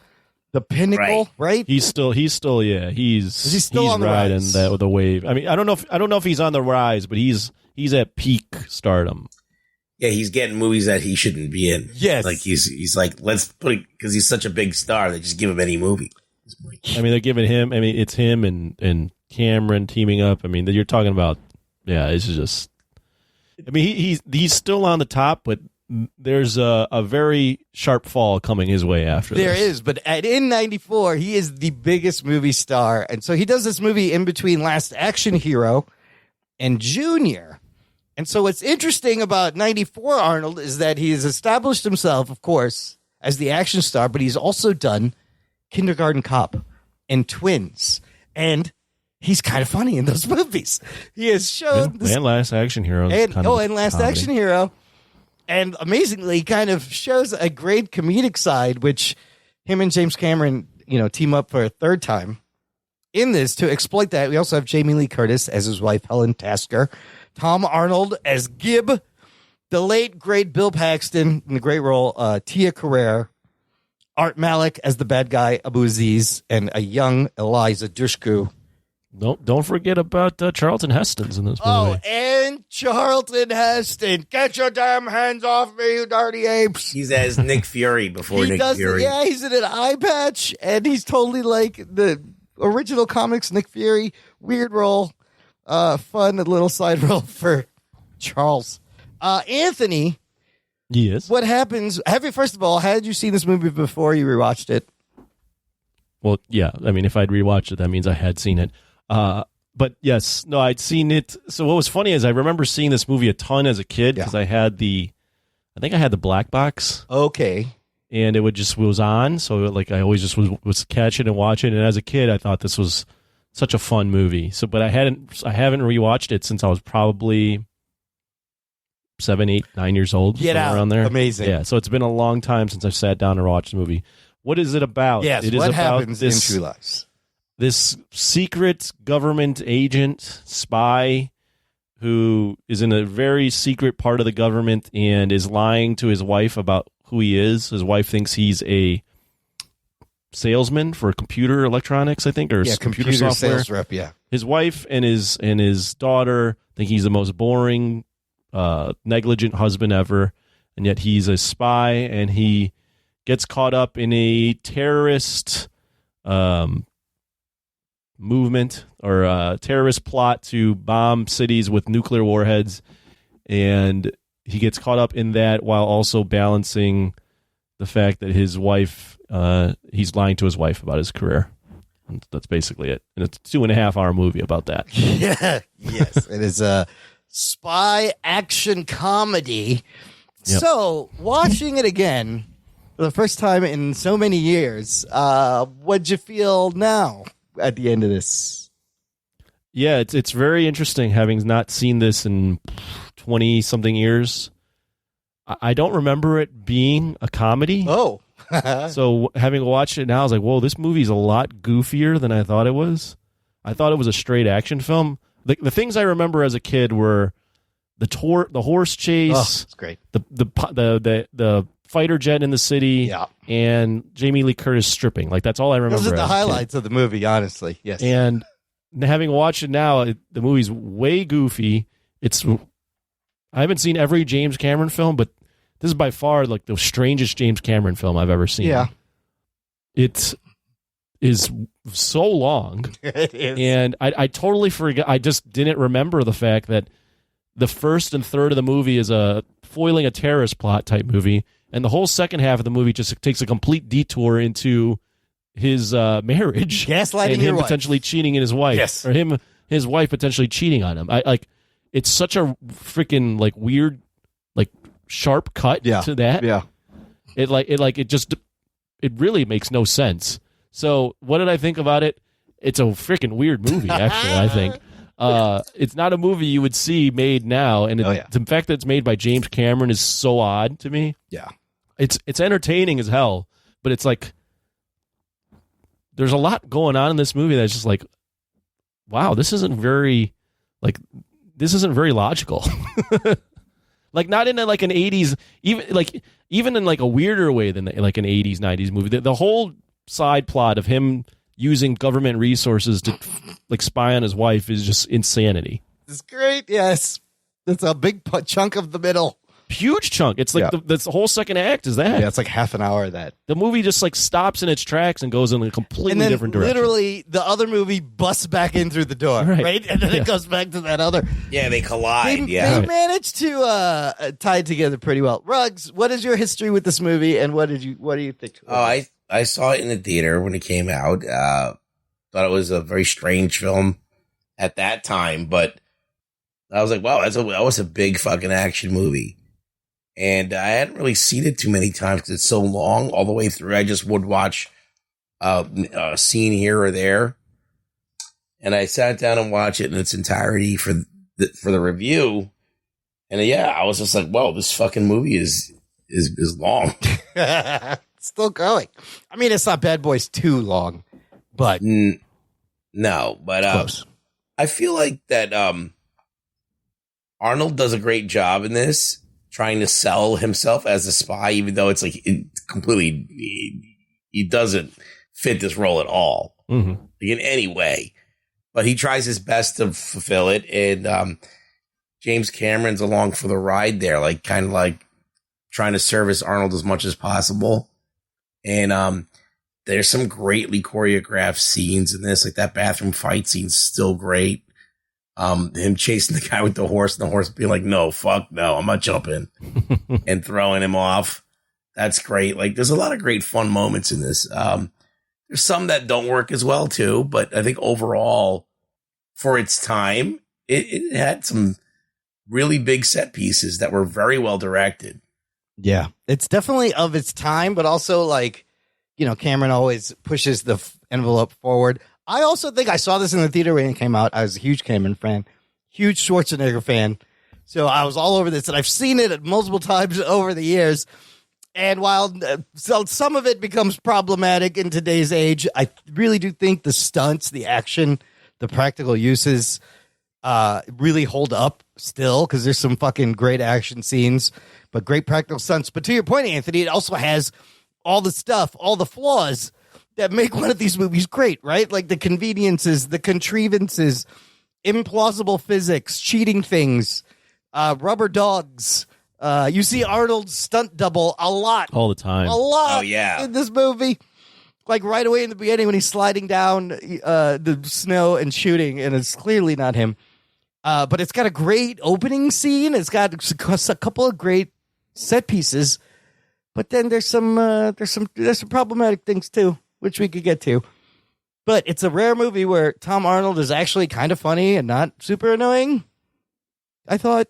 the pinnacle, right? He's still yeah. He's still on the riding rise? that with a wave. I mean, I don't know if he's on the rise, but he's at peak stardom. Yeah, he's getting movies that he shouldn't be in. Yes. Like he's like, let's put it, because he's such a big star, they just give him any movie. I mean, they're giving him, I mean, it's him and Cameron teaming up. I mean, you're talking about, yeah, it's just, I mean, he's still on the top, but there's a very sharp fall coming his way after There this. is, but in 94, he is the biggest movie star. And so he does this movie in between Last Action Hero and Junior. And so what's interesting about 94 Arnold is that he has established himself, of course, as the action star, but he's also done Kindergarten Cop and Twins. And he's kind of funny in those movies. He has shown this. And Last Action Hero. And Last Action Hero. And amazingly, kind of shows a great comedic side, which him and James Cameron, team up for a third time in this to exploit that. We also have Jamie Lee Curtis as his wife, Helen Tasker, Tom Arnold as Gib, the late, great Bill Paxton in the great role, Tia Carrere, Art Malik as the bad guy, Abu Aziz, and a young Eliza Dushku. Don't forget about Charlton Heston's in this movie. Oh, and Charlton Heston. Get your damn hands off me, you dirty apes. He's as Nick Fury before Nick Fury. Yeah, he's in an eye patch, and he's totally like the original comics Nick Fury. Weird role. Fun little side role for Charles. Anthony. Yes. What happens? First of all, had you seen this movie before you rewatched it? Well, yeah. I mean, if I'd rewatched it, that means I had seen it. But yes, no, I'd seen it. So what was funny is I remember seeing this movie a ton as a kid because I think I had the black box. Okay. And it was on. So like I always just was catching and watching. And as a kid, I thought this was such a fun movie. So, but I haven't rewatched it since I was probably 7, 8, 9 years old. Get out. Around there. Amazing. Yeah. So it's been a long time since I've sat down and watched the movie. What is it about? Yes. It is what about happens in True Lies? This secret government agent spy who is in a very secret part of the government and is lying to his wife about who he is. His wife thinks he's a salesman for computer electronics, I think, or computer software sales rep. Yeah. His wife and his daughter think he's the most boring, negligent husband ever, and yet he's a spy, and he gets caught up in a terrorist movement or a terrorist plot to bomb cities with nuclear warheads, and he gets caught up in that while also balancing the fact that his wife, he's lying to his wife about his career. And that's basically it. And it's a 2.5-hour movie about that. Yeah. Yes. It is a spy action comedy. Yep. So watching it again for the first time in so many years, what'd you feel now at the end of this? Yeah, it's very interesting having not seen this in 20-something years. I don't remember it being a comedy. Oh. So having watched it now, I was like, whoa, this movie's a lot goofier than I thought it was. I thought it was a straight action film. The things I remember as a kid were the horse chase. Oh, it's great. The fighter jet in the city, and Jamie Lee Curtis stripping. Like that's all I remember. Those are the as a kid. highlights of the movie, honestly. Yes. And having watched it now, the movie's way goofy. I haven't seen every James Cameron film, but this is by far like the strangest James Cameron film I've ever seen. Yeah. It is so long. It is. And I totally forgot. I just didn't remember the fact that the first and third of the movie is a foiling a terrorist plot type movie. And the whole second half of the movie just takes a complete detour into his marriage, gaslighting and your him wife. potentially cheating in his wife, Yes. or his wife potentially cheating on him. It's such a freaking like weird, like sharp cut to that. Yeah, it really makes no sense. So what did I think about it? It's a freaking weird movie, actually. I think. It's not a movie you would see made now, and the fact that it's made by James Cameron is so odd to me. Yeah, it's entertaining as hell, but it's like there's a lot going on in this movie that's just like, wow, this isn't very logical. Like not in like an 80s, even in like a weirder way than like an 80s 90s movie. The whole side plot of him using government resources to like spy on his wife is just insanity. It's great. Yes, it's a big chunk of the middle. Huge chunk. It's like the whole second act is that. Yeah, it's like half an hour of that. The movie just like stops in its tracks and goes in a completely different direction. Literally, the other movie busts back in through the door, right? And then it goes back to that other. Yeah, they collide. They managed to tie it together pretty well. Ruggs, what is your history with this movie, and what do you think? Oh, I saw it in the theater when it came out. Thought it was a very strange film at that time, but I was like, wow, that was a big fucking action movie. And I hadn't really seen it too many times because it's so long all the way through. I just would watch a scene here or there. And I sat down and watched it in its entirety for the review. And I was just like, whoa, this fucking movie is long. Still going. I mean, it's not Bad Boys too long, but no, but close. I feel like that Arnold does a great job in this, trying to sell himself as a spy, even though it's like he doesn't fit this role at all, like in any way. But he tries his best to fulfill it, and James Cameron's along for the ride there, like kind of like trying to service Arnold as much as possible. And there's some greatly choreographed scenes in this, like that bathroom fight scene's still great. Him chasing the guy with the horse and the horse being like, no, fuck no, I'm not jumping and throwing him off. That's great. Like there's a lot of great fun moments in this. There's some that don't work as well too, but I think overall for its time, it had some really big set pieces that were very well directed. Yeah, it's definitely of its time, but also like, Cameron always pushes the envelope forward. I also think I saw this in the theater when it came out. I was a huge Cameron fan, huge Schwarzenegger fan. So I was all over this, and I've seen it multiple times over the years. And while some of it becomes problematic in today's age, I really do think the stunts, the action, the practical uses really hold up still, because there's some fucking great action scenes, but great practical stunts. But to your point, Anthony, it also has all the stuff, all the flaws that make one of these movies great, right? Like the conveniences, the contrivances, implausible physics, cheating things, rubber dogs. You see Arnold's stunt double a lot. All the time. A lot Oh, yeah. in this movie. Like right away in the beginning when he's sliding down the snow and shooting, and it's clearly not him. But it's got a great opening scene. It's got a couple of great set pieces. But then there's some problematic things too, which we could get to. But it's a rare movie where Tom Arnold is actually kind of funny and not super annoying. I thought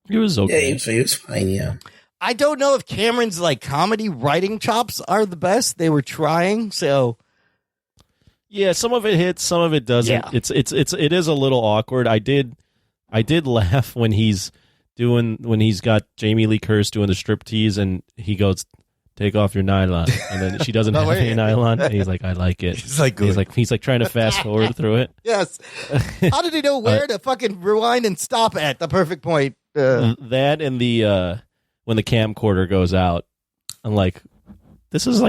he was okay. Yeah, he was fine. Yeah. I don't know if Cameron's like comedy writing chops are the best. They were trying, so yeah, some of it hits, some of it doesn't. Yeah. It is a little awkward. I did laugh when he's got Jamie Lee Curtis doing the striptease, and he goes, take off your nylon. And then she doesn't No, have wait. any nylon. And he's like, I like it. He's like, he's like trying to fast forward through it. Yes. How did he know where to fucking rewind and stop at the perfect point? That and the when the camcorder goes out, I'm like, this is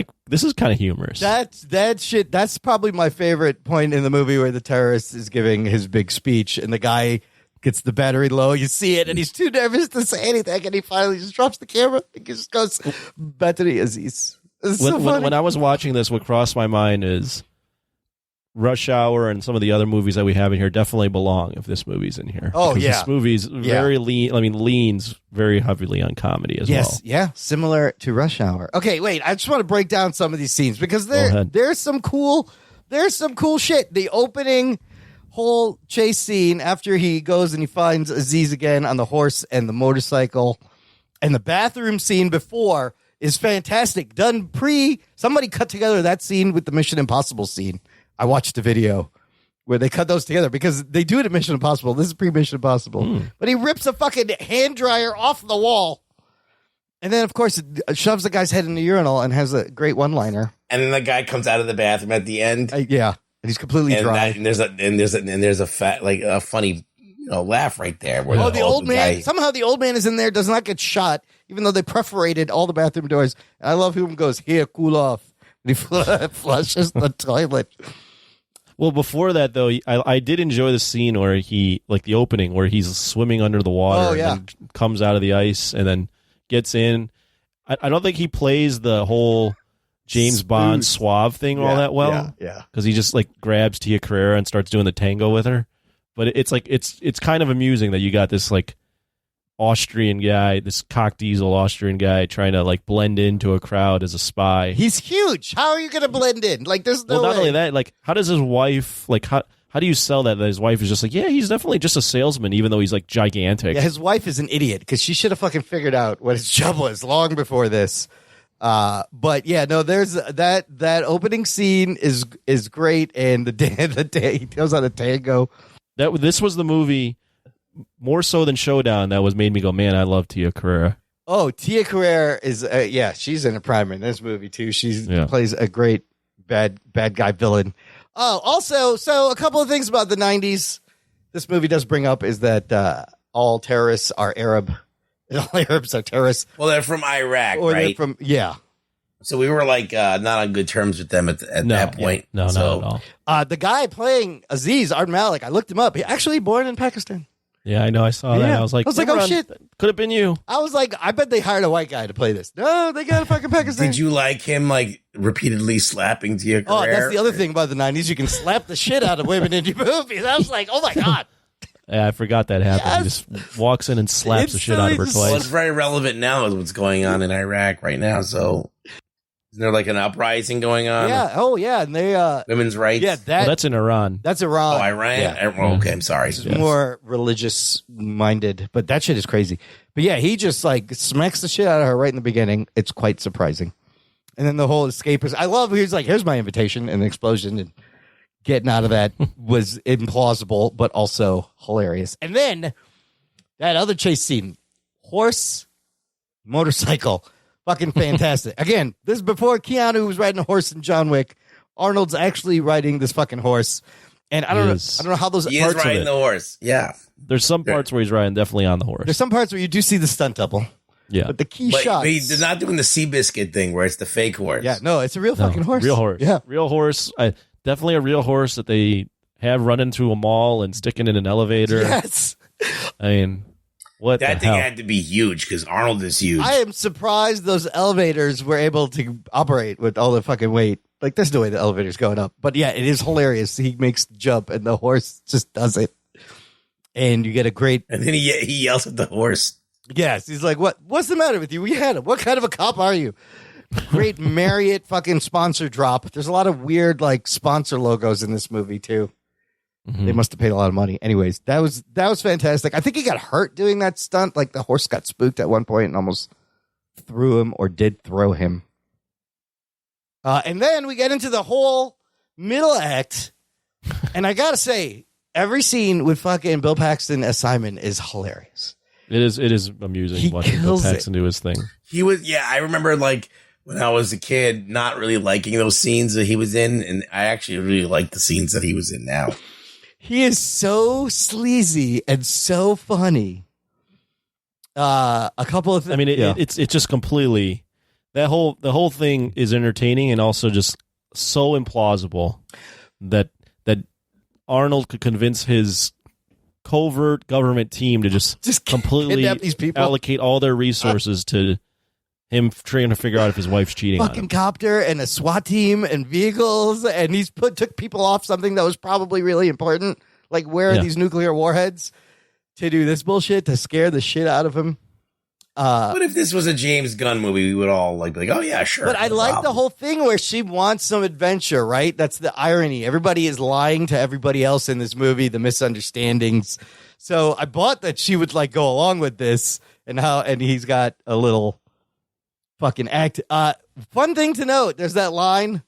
kind of humorous. That shit. That's probably my favorite point in the movie where the terrorist is giving his big speech and the guy gets the battery low. You see it, and he's too nervous to say anything, and he finally just drops the camera. He just goes, "Battery Aziz." It's so funny. When I was watching this, what crossed my mind is Rush Hour and some of the other movies that we have in here definitely belong if this movie's in here. Oh, because yeah. This movie's very lean. I mean, leans very heavily on comedy as well. Yeah, similar to Rush Hour. Okay, wait. I just want to break down some of these scenes because there's some cool shit. The opening whole chase scene after he goes and he finds Aziz again on the horse and the motorcycle, and the bathroom scene before is fantastic. Done somebody cut together that scene with the Mission Impossible scene. I watched the video where they cut those together because they do it at Mission Impossible. This is pre-Mission Impossible. But he rips a fucking hand dryer off the wall. And then, of course, it shoves the guy's head in the urinal and has a great one-liner. And then the guy comes out of the bathroom at the end. Yeah. And he's completely dry. And there's a funny laugh right there. Where the old man. Somehow the old man is in there, does not get shot, even though they perforated all the bathroom doors. And I love who goes, "Here, cool off." And he flushes the toilet. Well, before that, though, I did enjoy the scene where the opening where he's swimming under the water and then comes out of the ice and then gets in. I don't think he plays the whole James Bond suave thing all that well. Yeah. Because he just grabs Tia Carrera and starts doing the tango with her. But it's kind of amusing that you got this Austrian guy, this cock diesel Austrian guy trying to blend into a crowd as a spy. He's huge. How are you going to blend in? There's no Well, not way. only that, how does his wife, how do you sell that his wife is just he's definitely just a salesman, even though he's gigantic. Yeah, his wife is an idiot because she should have fucking figured out what his job was long before this. But yeah, no, there's that opening scene is great, and the day he goes on a tango. This was the movie more so than Showdown that was made me go, man, I love Tia Carrera. Oh, Tia Carrera is she's in a primer in this movie too. She plays a great bad guy villain. Oh, also, so a couple of things about the 90s this movie does bring up is that all terrorists are Arab. All Arabs are terrorists. Well, they're from Iraq, or right? They're from So we were not on good terms with them at that point. No, not at all. The guy playing Aziz, Ard Malik, I looked him up. He actually born in Pakistan. Yeah, I know. I saw that. I was like, oh shit, could have been you. I was like, I bet they hired a white guy to play this. No, they got a fucking Pakistan. Did you like him repeatedly slapping Tia Carrera? Oh, that's the other thing about the 90s. You can slap the shit out of women in your movies. I was like, oh my God. Yeah, I forgot that happened. Yes. He just walks in and slaps the shit out of her twice. Well, it's very relevant now with what's going on in Iraq right now. So isn't there an uprising going on? Yeah. Oh, yeah. And they women's rights. Yeah, that's in Iran. That's Iran. Oh, Iran. Yeah. Okay, I'm sorry. It's more religious minded, but that shit is crazy. But yeah, he just smacks the shit out of her right in the beginning. It's quite surprising. And then the whole escape is. I love. He's like, here's my invitation, and an explosion, and getting out of that was implausible, but also hilarious. And then that other chase scene, horse, motorcycle. Fucking fantastic. Again, this is before Keanu was riding a horse in John Wick. Arnold's actually riding this fucking horse. And I don't know how those he parts is riding of it. the horse. Yeah. There's some parts where he's riding definitely on the horse. There's some parts where you do see the stunt double. Yeah. But the key shots. They're not doing the Seabiscuit thing where it's the fake horse. Yeah, no, it's a real fucking horse. Real horse. Yeah. Real horse. Definitely a real horse that they have running through a mall and sticking in an elevator. Yes. I mean, what that the thing hell? had to be huge because Arnold is huge. I am surprised those elevators were able to operate with all the fucking weight. There's no way the elevator's going up. But yeah, it is hilarious. He makes the jump and the horse just does it. And you get a great... And then he yells at the horse. Yes. He's like, what's the matter with you? We had him. What kind of a cop are you? Great Marriott fucking sponsor drop. There's a lot of weird sponsor logos in this movie too. Mm-hmm. They must have paid a lot of money. Anyways, that was fantastic. I think he got hurt doing that stunt. The horse got spooked at one point and almost threw him or did throw him. And then we get into the whole middle act. And I got to say, every scene with fucking Bill Paxton as Simon is hilarious. It is amusing watching Bill Paxton do his thing. He was, I remember when I was a kid, not really liking those scenes that he was in, and I actually really like the scenes that he was in now. He is so sleazy and so funny. A couple of I mean, it's just completely the whole thing is entertaining and also just so implausible that Arnold could convince his covert government team to just completely kidnap these people. allocate all their resources to him trying to figure out if his wife's cheating on fucking him. copter and a SWAT team and vehicles, and he's took people off something that was probably really important, like where are these nuclear warheads, to do this bullshit to scare the shit out of him. But if this was a James Gunn movie, we would all be like, oh yeah, sure. But I like the whole thing where she wants some adventure, right? That's the irony. Everybody is lying to everybody else in this movie, the misunderstandings. So I bought that she would like go along with this, and he's got a little fucking act. Fun thing to note, there's that line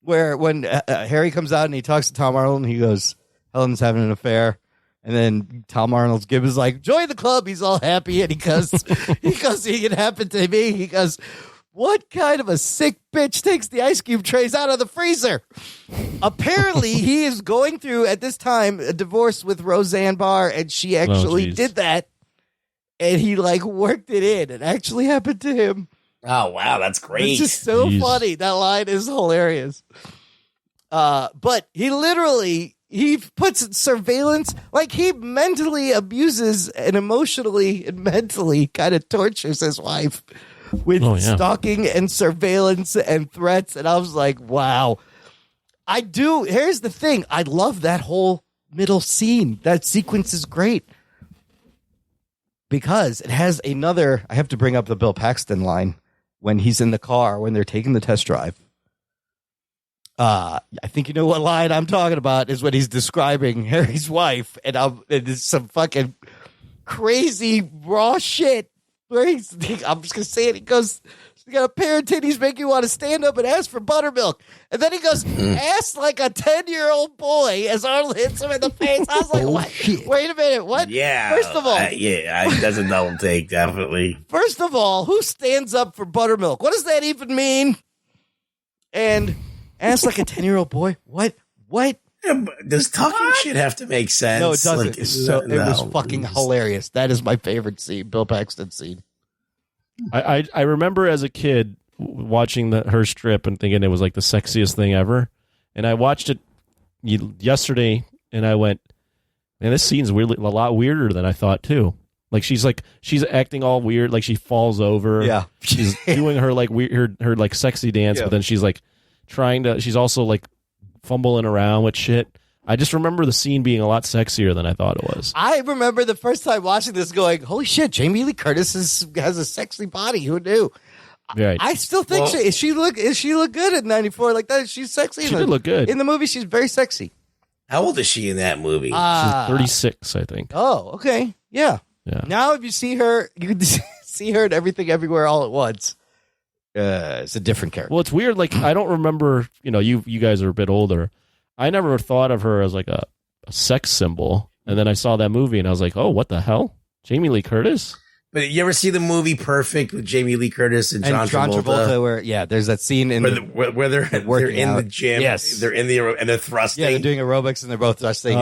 where when Harry comes out and he talks to Tom Arnold and he goes, Helen's having an affair. And then Tom Arnold's Gibb is like, join the club. He's all happy. And he goes, it happened to me. He goes, what kind of a sick bitch takes the ice cube trays out of the freezer? Apparently, he is going through, at this time, a divorce with Roseanne Barr. And she actually did that. And he like worked it in. It actually happened to him. Oh, wow. That's great. It's just so funny. That line is hilarious. But he literally... He puts surveillance, like he mentally abuses and emotionally and mentally kind of tortures his wife with stalking and surveillance and threats. And I was like, wow. Here's the thing. I love that whole middle scene. That sequence is great because it has I have to bring up the Bill Paxton line when he's in the car, when they're taking the test drive. I think you know what line I'm talking about is when he's describing Harry's wife, and it's some fucking crazy raw shit where I'm just gonna say it. He goes, "You got a pair of titties make you want to stand up and ask for buttermilk," and then he goes, "Ask like a 10-year-old boy," as Arnold hits him in the face. I was like, "What? Shit. Wait a minute, what?" Yeah. First of all, that's a double take, definitely. First of all, who stands up for buttermilk? What does that even mean? And ask like a 10-year-old boy. What? Yeah, does talking shit have to make sense? No, it doesn't. Like, it was fucking hilarious. That is my favorite scene, Bill Paxton scene. I remember as a kid watching her strip and thinking it was like the sexiest thing ever. And I watched it yesterday and I went, man, this scene's a lot weirder than I thought too. Like she's acting all weird, like she falls over. Yeah, she's doing her like weird, her like sexy dance, but then she's like she's also like fumbling around with shit. I just remember the scene being a lot sexier than I thought it was. I remember the first time watching this going, holy shit, Jamie Lee Curtis has a sexy body. Who knew? Right. I still think she look good at 94 like that. She's sexy. She did look good. In the movie, she's very sexy. How old is she in that movie? She's 36, I think. Oh, okay. Yeah. Now if you see her, you can see her in Everything Everywhere All at Once. It's a different character. Well, it's weird. Like I don't remember. You guys are a bit older. I never thought of her as like a sex symbol, and then I saw that movie, and I was like, "Oh, what the hell, Jamie Lee Curtis?" But you ever see the movie Perfect with Jamie Lee Curtis and John Travolta? Where there's that scene in where they're in the gym. Yes, they're in and they're thrusting. Yeah, they're doing aerobics and they're both thrusting.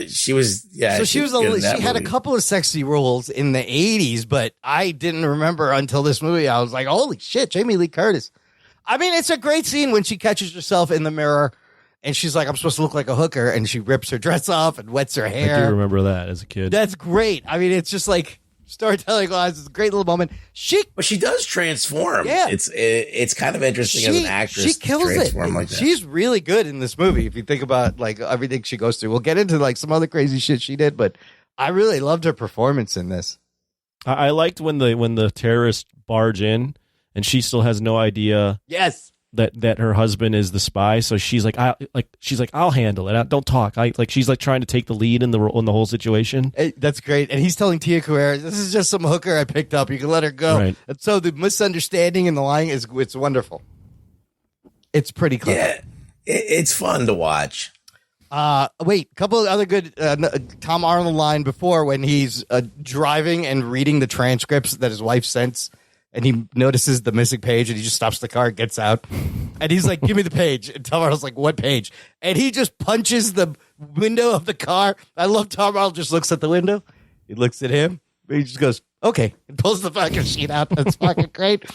She was. Yeah, so she had a couple of sexy roles in the 80s, but I didn't remember until this movie. I was like, holy shit, Jamie Lee Curtis. I mean, it's a great scene when she catches herself in the mirror. And she's like, I'm supposed to look like a hooker. And she rips her dress off and wets her hair. I do remember that as a kid. That's great. I mean, it's just like storytelling wise. It's a great little moment. But she does transform. Yeah. It's kind of interesting as an actress. She kills it. Like that. She's really good in this movie. If you think about like everything she goes through, we'll get into like some other crazy shit she did. But I really loved her performance in this. I liked when the terrorists barge in and she still has no idea. Yes. That her husband is the spy, so she's like, I'll handle it. Don't talk. She's like trying to take the lead in the whole situation. That's great. And he's telling Tia Carrere, this is just some hooker I picked up. You can let her go. Right. And so the misunderstanding and the lying it's wonderful. It's pretty clever. Yeah, it's fun to watch. Wait, a couple of other good Tom Arnold line before when he's driving and reading the transcripts that his wife sends. and he notices the missing page, and he just stops the car and gets out. And he's like, give me the page. And Tom Arnold's like, what page? And he just punches the window of the car. I love Tom Arnold just looks at the window. He looks at him. He just goes, okay, and pulls the fucking sheet out. That's fucking great.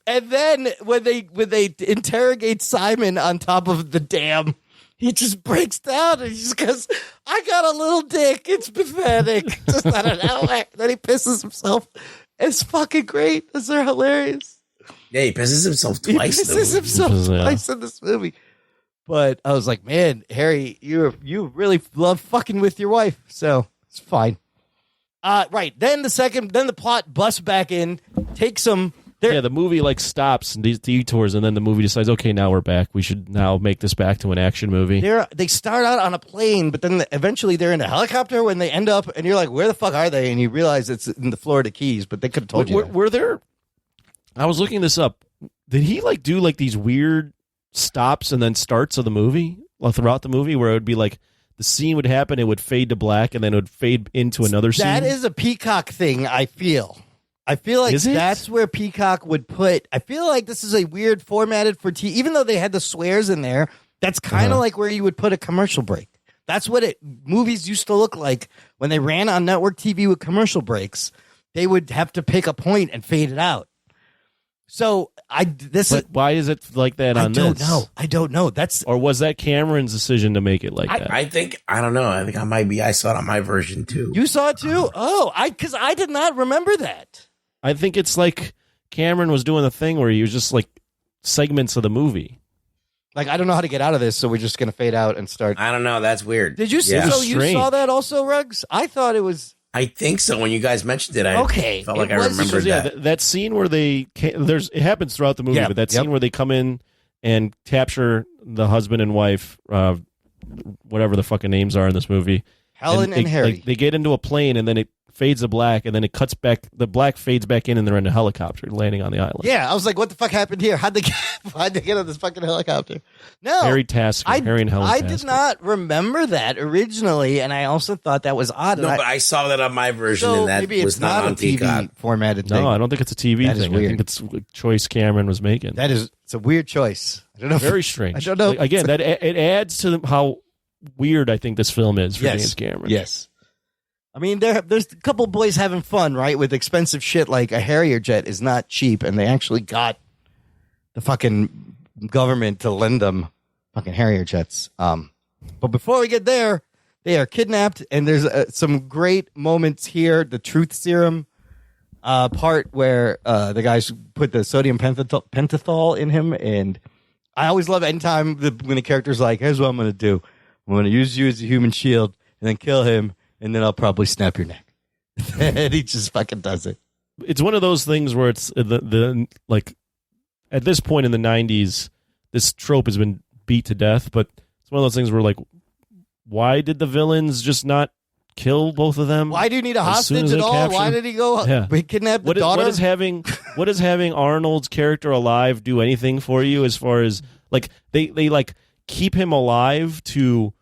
And then when they interrogate Simon on top of the dam, he just breaks down and he just goes, I got a little dick. It's pathetic. Just out of nowhere. Then he pisses himself. It's fucking great. They're hilarious. Yeah, he pisses himself twice. He pisses himself twice in this movie. But I was like, man, Harry, you really love fucking with your wife. So it's fine. Right. Then the plot busts back in, takes them. The movie like stops and these detours, and then the movie decides, okay, now we're back. We should now make this back to an action movie. They start out on a plane, but then eventually they're in a helicopter when they end up, and you're like, where the fuck are they? And you realize it's in the Florida Keys, but they could have told you. Were there? I was looking this up. Did he like do like these weird stops and then starts of the movie throughout the movie, where it would be like the scene would happen, it would fade to black, and then it would fade into another scene? That is a Peacock thing, I feel like that's where Peacock would put. I feel like this is a weird formatted for TV, even though they had the swears in there. That's kind of like where you would put a commercial break. That's what movies used to look like when they ran on network TV with commercial breaks. They would have to pick a point and fade it out. So why is it like that on this? I don't know. Or was that Cameron's decision to make it like that? I don't know. I think I saw it on my version too. You saw it too? Because I did not remember that. I think it's like Cameron was doing the thing where he was just like segments of the movie. Like, I don't know how to get out of this, so we're just going to fade out and start. I don't know. That's weird. Did you see? Yeah. So you saw that also, Ruggs? I thought it was. I think so. When you guys mentioned it, I felt like I remembered that. That scene where it happens throughout the movie, but that scene where they come in and capture the husband and wife, whatever the fucking names are in this movie. Helen and Harry. They get into a plane and then it fades to black, and then it cuts back. The black fades back in, and they're in a helicopter landing on the island. Yeah, I was like, "What the fuck happened here? How'd they get on this fucking helicopter?" No, Harry and Helen. I did not remember that originally, and I also thought that was odd. No, but I saw that on my version, and that maybe was it's not on a TV Peacock. formatted thing. No, I don't think it's a TV That thing. is weird. I think it's a choice Cameron was making. It's a weird choice. I don't know. Very strange. I don't know. Again, that it adds to how weird I think this film is for James Cameron. Yes. I mean, there's a couple boys having fun, right? With expensive shit like a Harrier jet is not cheap, and they actually got the fucking government to lend them fucking Harrier jets. But before we get there, they are kidnapped, and there's some great moments here. The truth serum part where the guys put the sodium pentothal in him, and I always love anytime when the character's like, "Here's what I'm going to do. I'm going to use you as a human shield, and then kill him." And then I'll probably snap your neck. And he just fucking does it. It's one of those things where it's the like at this point in the 90s, this trope has been beat to death. But it's one of those things where like, why did the villains just not kill both of them? Why do you need a hostage at all? Why did he go kidnap the daughter? What does having Arnold's character alive do anything for you? As far as like they like keep him alive to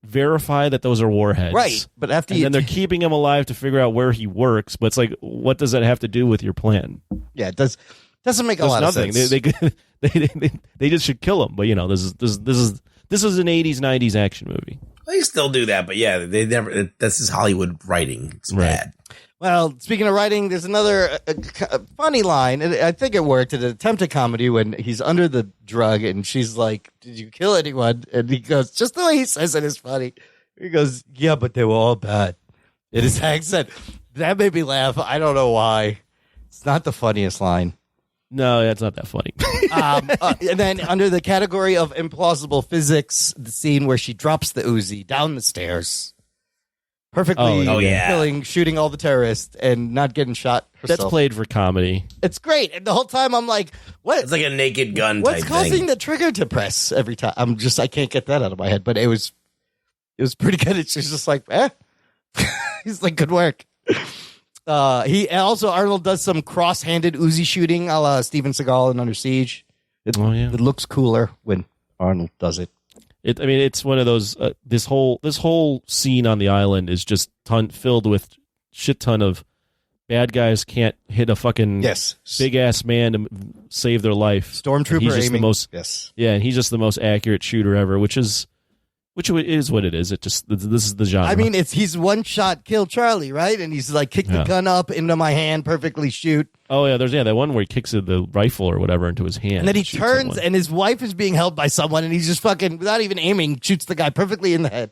verify that those are warheads, right? But then they're keeping him alive to figure out where he works. But it's like, what does that have to do with your plan? Yeah, it doesn't make a lot of sense. They just should kill him. But you know, this is an 80s 90s action movie. They still do that, but yeah, they never. This is Hollywood writing. It's bad. Well, speaking of writing, there's another funny line, and I think it worked. An attempted comedy when he's under the drug, and she's like, "Did you kill anyone?" And he goes, just the way he says it is funny. He goes, "Yeah, but they were all bad." In his accent, that made me laugh. I don't know why. It's not the funniest line. No, that's not that funny. And then under the category of implausible physics, the scene where she drops the Uzi down the stairs. Perfectly killing, shooting all the terrorists, and not getting shot herself. That's played for comedy. It's great. And the whole time I'm like, what? It's like a Naked Gun type What's causing thing. the trigger to press every time? I can't get that out of my head, but it was pretty good. It's just like, he's like, good work. Arnold does some cross-handed Uzi shooting a la Steven Seagal in Under Siege. It looks cooler when Arnold does it. It's one of those. This whole scene on the island is just filled with shit ton of bad guys can't hit a fucking Yes. big ass man to save their life. Stormtrooper And he's just aiming. the most. Yes. Yeah, and he's just the most accurate shooter ever, which is what it is. It just this is the genre. I mean, he's one shot kill Charlie, right? And he's like, kick the gun up into my hand, perfectly shoot. oh yeah, there's that one where he kicks the rifle or whatever into his hand, And then he shoots turns someone. and his wife is being held by someone and he's just fucking, without even aiming, shoots the guy perfectly in the head.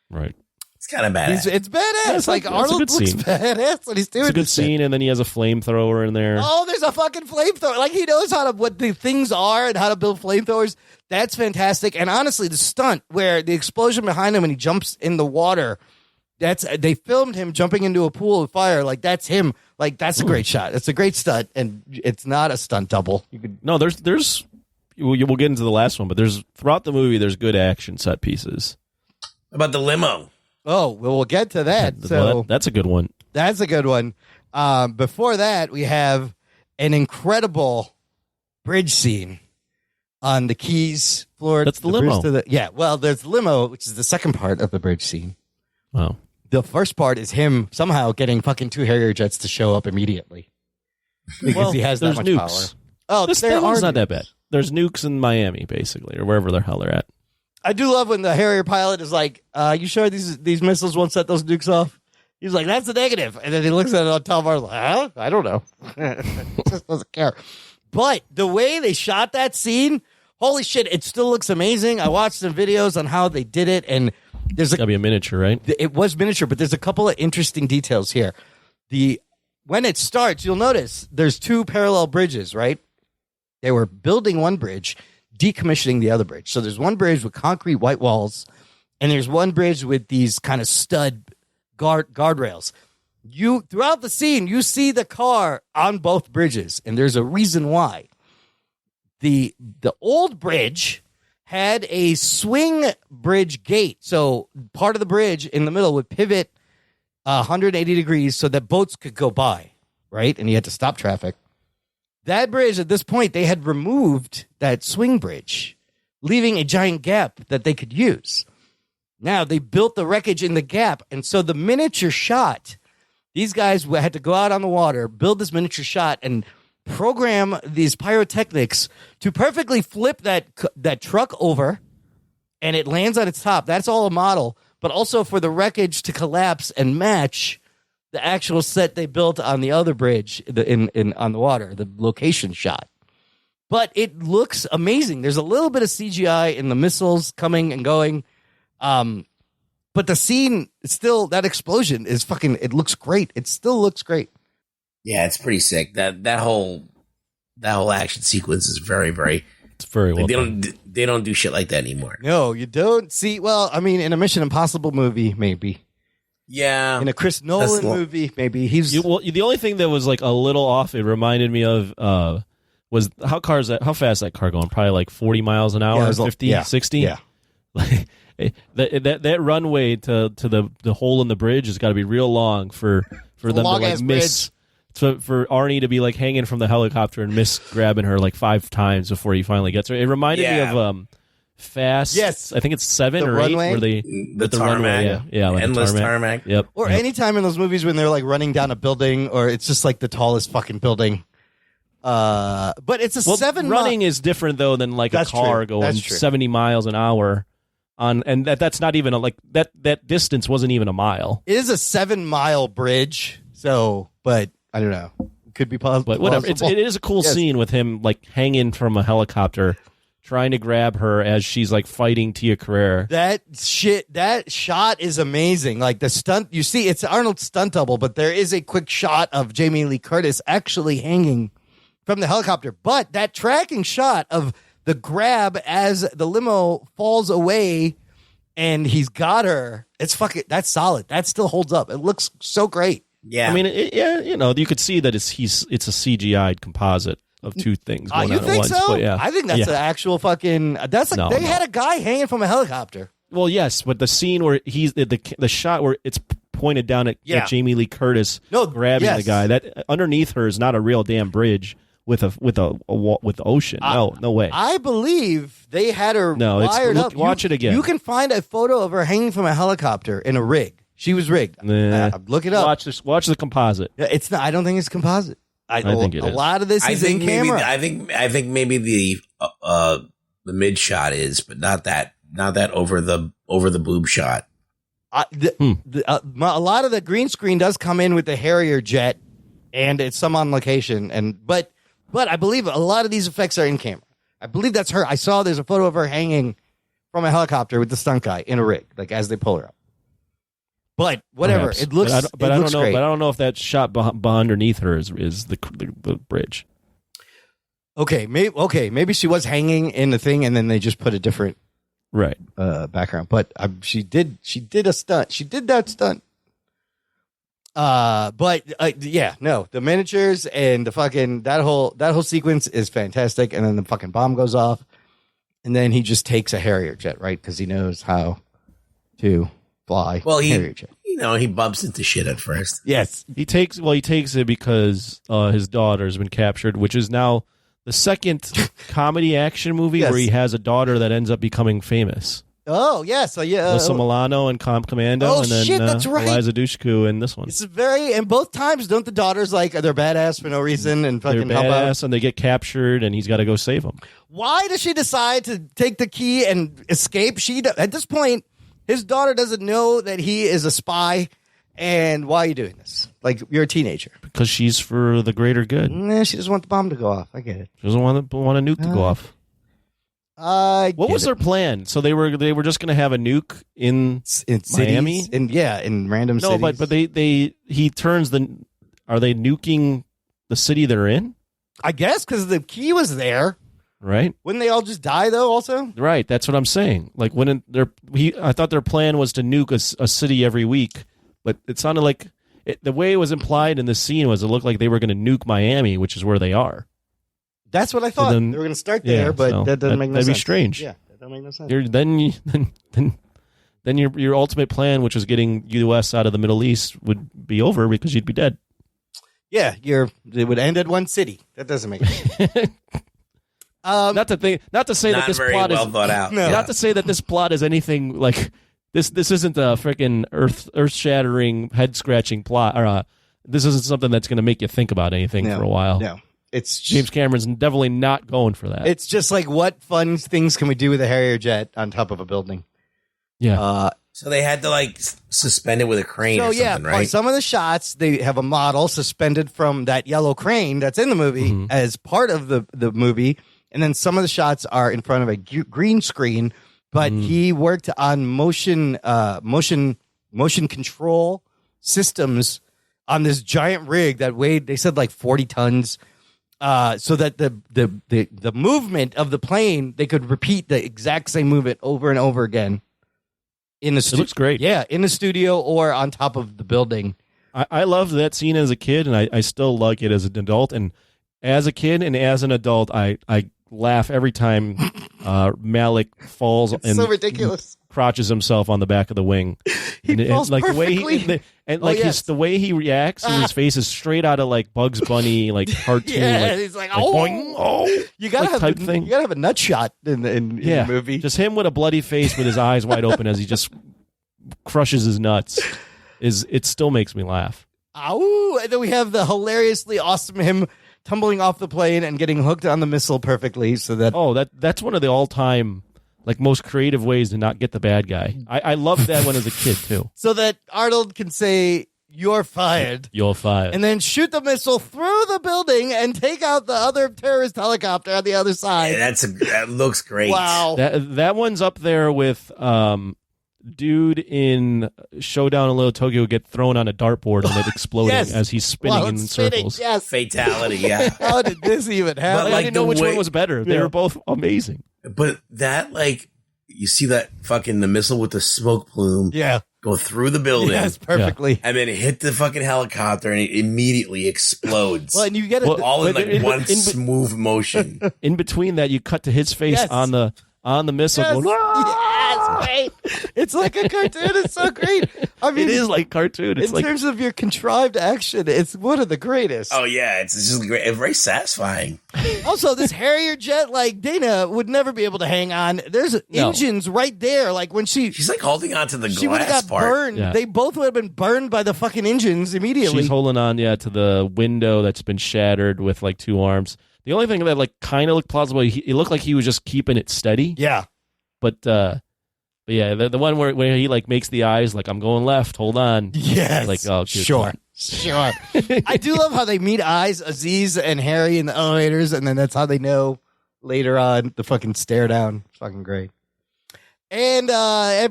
Right. It's kind of badass. It's badass. Yeah, it's like a Arnold good looks scene. badass when he's doing It's a good this shit. scene, and then he has a flamethrower in there. Oh, there's a fucking flamethrower. Like he knows what the things are and how to build flamethrowers. That's fantastic. And honestly, the stunt where the explosion behind him when he jumps in the water, they filmed him jumping into a pool of fire. Like that's him. Like that's a great shot. It's a great stunt, and it's not a stunt double. You could No, there's we'll get into the last one, but there's throughout the movie there's good action set pieces. About the limo. Oh, well, we'll get to that. Well, So that's a good one. that's a good one. Before that, we have an incredible bridge scene on the Keys, Florida. That's the limo. Well, there's the limo, which is the second part of the bridge scene. Wow. The first part is him somehow getting fucking two Harrier jets to show up immediately because Well, he has that there's much nukes. power. Oh, This there one's are not that nukes. bad. There's nukes in Miami, basically, or wherever the hell they're at. I do love when the Harrier pilot is like, "You sure these missiles won't set those nukes off?" He's like, "That's a negative," and then he looks at it on top of like, "Huh? I don't know." Just doesn't care. But the way they shot that scene, holy shit! It still looks amazing. I watched some videos on how they did it, and there's Gotta be a miniature, right? it was miniature, but there's a couple of interesting details here. When it starts, you'll notice there's two parallel bridges, right? They were building one bridge, decommissioning the other bridge. So there's one bridge with concrete white walls, and there's one bridge with these kind of stud guardrails. Throughout the scene, you see the car on both bridges, and there's a reason why. The old bridge had a swing bridge gate. So part of the bridge in the middle would pivot 180 degrees so that boats could go by, right? And you had to stop traffic. That bridge, at this point, they had removed that swing bridge, leaving a giant gap that they could use. Now, they built the wreckage in the gap, and so the miniature shot, these guys had to go out on the water, build this miniature shot, and program these pyrotechnics to perfectly flip that truck over, and it lands on its top. That's all a model, but also for the wreckage to collapse and match the actual set they built on the other bridge on the water, the location shot. But it looks amazing. There's a little bit of CGI in the missiles coming and going. But the scene, still, that explosion is fucking, it looks great. It still looks great. Yeah, it's pretty sick. That whole action sequence is very, very. It's very well Like, done. they don't do shit like that anymore. No, you don't see. Well, I mean, in a Mission Impossible movie, maybe. Yeah, In a Chris Nolan movie, maybe. The only thing that was like a little off, it reminded me of was how fast that car going? Probably like 40 miles an hour, Yeah, it was 50, 60? Yeah. Like, that runway to the hole in the bridge has got to be real long for them to like long-ass miss. For Arnie to be like hanging from the helicopter and miss grabbing her like 5 times before he finally gets her. It reminded me of Fast. Yes. I think it's 7 The or 8 runway? where they the with the tarmac. runway. Yeah, like the Endless tarmac. Yep. Or Yep. anytime in those movies when they're like running down a building or it's just like the tallest fucking building. But it's a 7 running is different though than like That's a car true. going That's true. 70 miles an hour and that's not even that distance wasn't even a mile. It is a 7-mile bridge. So, but I don't know. It could be possible. But whatever. It is a cool Yes. scene with him like hanging from a helicopter trying to grab her as she's like fighting Tia Carrere. That shot is amazing. Like the stunt, you see, it's Arnold's stunt double, but there is a quick shot of Jamie Lee Curtis actually hanging from the helicopter. But that tracking shot of the grab as the limo falls away and he's got her, that's solid. That still holds up. It looks so great. Yeah, I mean, you could see that it's a CGI'd composite of two things going You on at think once. so? But yeah, I think that's yeah. an actual fucking. That's like No, they no. had a guy hanging from a helicopter. Well, yes, but the scene where he's the shot where it's pointed down at Jamie Lee Curtis grabbing yes. the guy, that underneath her is not a real damn bridge with ocean. No way. I believe they had her No, wired up. watch it again. You can find a photo of her hanging from a helicopter in a rig. She was rigged. Look it up. Watch the composite. It's not. I don't think it's composite. I think it is. A lot of this is in camera. I think maybe the mid shot is, but not that over the boob shot. A lot of the green screen does come in with the Harrier jet, and it's some on location. But I believe a lot of these effects are in camera. I believe that's her. I saw there's a photo of her hanging from a helicopter with the stunt guy in a rig, like as they pull her up. But whatever, Perhaps. it looks. But I don't know. Great. But I don't know if that shot underneath her is the bridge. Okay, maybe she was hanging in the thing, and then they just put a different background. But she did a stunt. She did that stunt. The miniatures and the fucking that whole sequence is fantastic. And then the fucking bomb goes off, and then he just takes a Harrier jet, right? Because he knows how to fly. Well, Harrier jet. he bumps into shit at first. Yes, he takes it because his daughter has been captured, which is now the second comedy action movie where he has a daughter that ends up becoming famous. Oh, yeah. So, yeah. Alyssa Milano and Comp Commando, and then shit, that's right. Eliza Dushku in this one. It's and both times, don't the daughters, they're badass for no reason and fucking They're help out? badass, and they get captured, and he's got to go save them. Why does she decide to take the key and escape? At this point, his daughter doesn't know that he is a spy, and why are you doing this? Like, you're a teenager. Because she's for the greater good. Nah, she doesn't want the bomb to go off. I get it. She doesn't want a nuke to go off. What was their plan? So they were just going to have a nuke in Miami, cities, in random cities. No, but he turns are they nuking the city they're in? I guess because the key was there, right? Wouldn't they all just die though? Also, right. That's what I'm saying. Like I thought their plan was to nuke a city every week, but it sounded like the way it was implied in the scene was it looked like they were going to nuke Miami, which is where they are. That's what I thought. They were going to start there, but that doesn't make no sense. That'd be strange. Yeah, that doesn't make no sense. Then your ultimate plan, which was getting U.S. out of the Middle East, would be over because you'd be dead. Yeah, it would end at one city. That doesn't make sense. Not to say that this plot is thought out. No. Not to say that this plot is anything like this. This isn't a freaking earth-shattering, head-scratching plot, or this isn't something that's going to make you think about anything for a while. No. It's James Cameron's definitely not going for that. It's just like, what fun things can we do with a Harrier jet on top of a building? Yeah. So they had to suspend it with a crane or something, right? Some of the shots, they have a model suspended from that yellow crane that's in the movie as part of the movie. And then some of the shots are in front of a green screen, but he worked on motion control systems on this giant rig that weighed, they said, like 40 tons. So that the movement of the plane, they could repeat the exact same movement over and over again. It looks great. Yeah, in the studio or on top of the building. I loved that scene as a kid, and I still like it as an adult. And as a kid and as an adult, I laugh every time Malik falls It's and so ridiculous. Crotches himself on the back of the wing. Falls like perfectly. The way he reacts, and his face is straight out of like Bugs Bunny, like cartoon. Yeah, he's like, boing, you gotta have type thing. You gotta have a nut shot in the movie. Just him with a bloody face with his eyes wide open as he just crushes his nuts. It still makes me laugh. Ow! And then we have the hilariously awesome him tumbling off the plane and getting hooked on the missile perfectly. So that's one of the all-time most creative ways to not get the bad guy. I loved that one as a kid too. So that Arnold can say, "You're fired." You're fired. And then shoot the missile through the building and take out the other terrorist helicopter on the other side. Yeah, that looks great. Wow. That one's up there with dude in Showdown in Little Tokyo get thrown on a dartboard and it exploding as he's spinning in circles. Yes. Fatality, yeah. How did this even happen? I didn't know which one was better. They were both amazing. But that, you see that fucking the missile with the smoke plume go through the building. Yes, perfectly. And then hit the fucking helicopter and it immediately explodes. Well, and you get it all in one smooth motion. In between that, you cut to his face on the on the missile. Yes, going, "Ah!" yes, great. It's like a cartoon. It's so great. I mean, It is like cartoon. It's in like terms of your contrived action, it's one of the greatest. Oh yeah, it's just great. It's very satisfying. Also, this Harrier jet, like Dana would never be able to hang on. There's engines right there. Like when she's like holding on to the she would have glass got part. burned. Yeah. They both would have been burned by the fucking engines immediately. she's holding on, to the window that's been shattered with like two arms. The only thing that like kind of looked plausible, it looked like he was just keeping it steady. Yeah. But yeah, the one where he like makes the eyes like I'm going left, hold on. Yes. Like oh Sure. I do love how they meet eyes, Aziz and Harry in the elevators, and then that's how they know later on the fucking stare down. It's fucking great. And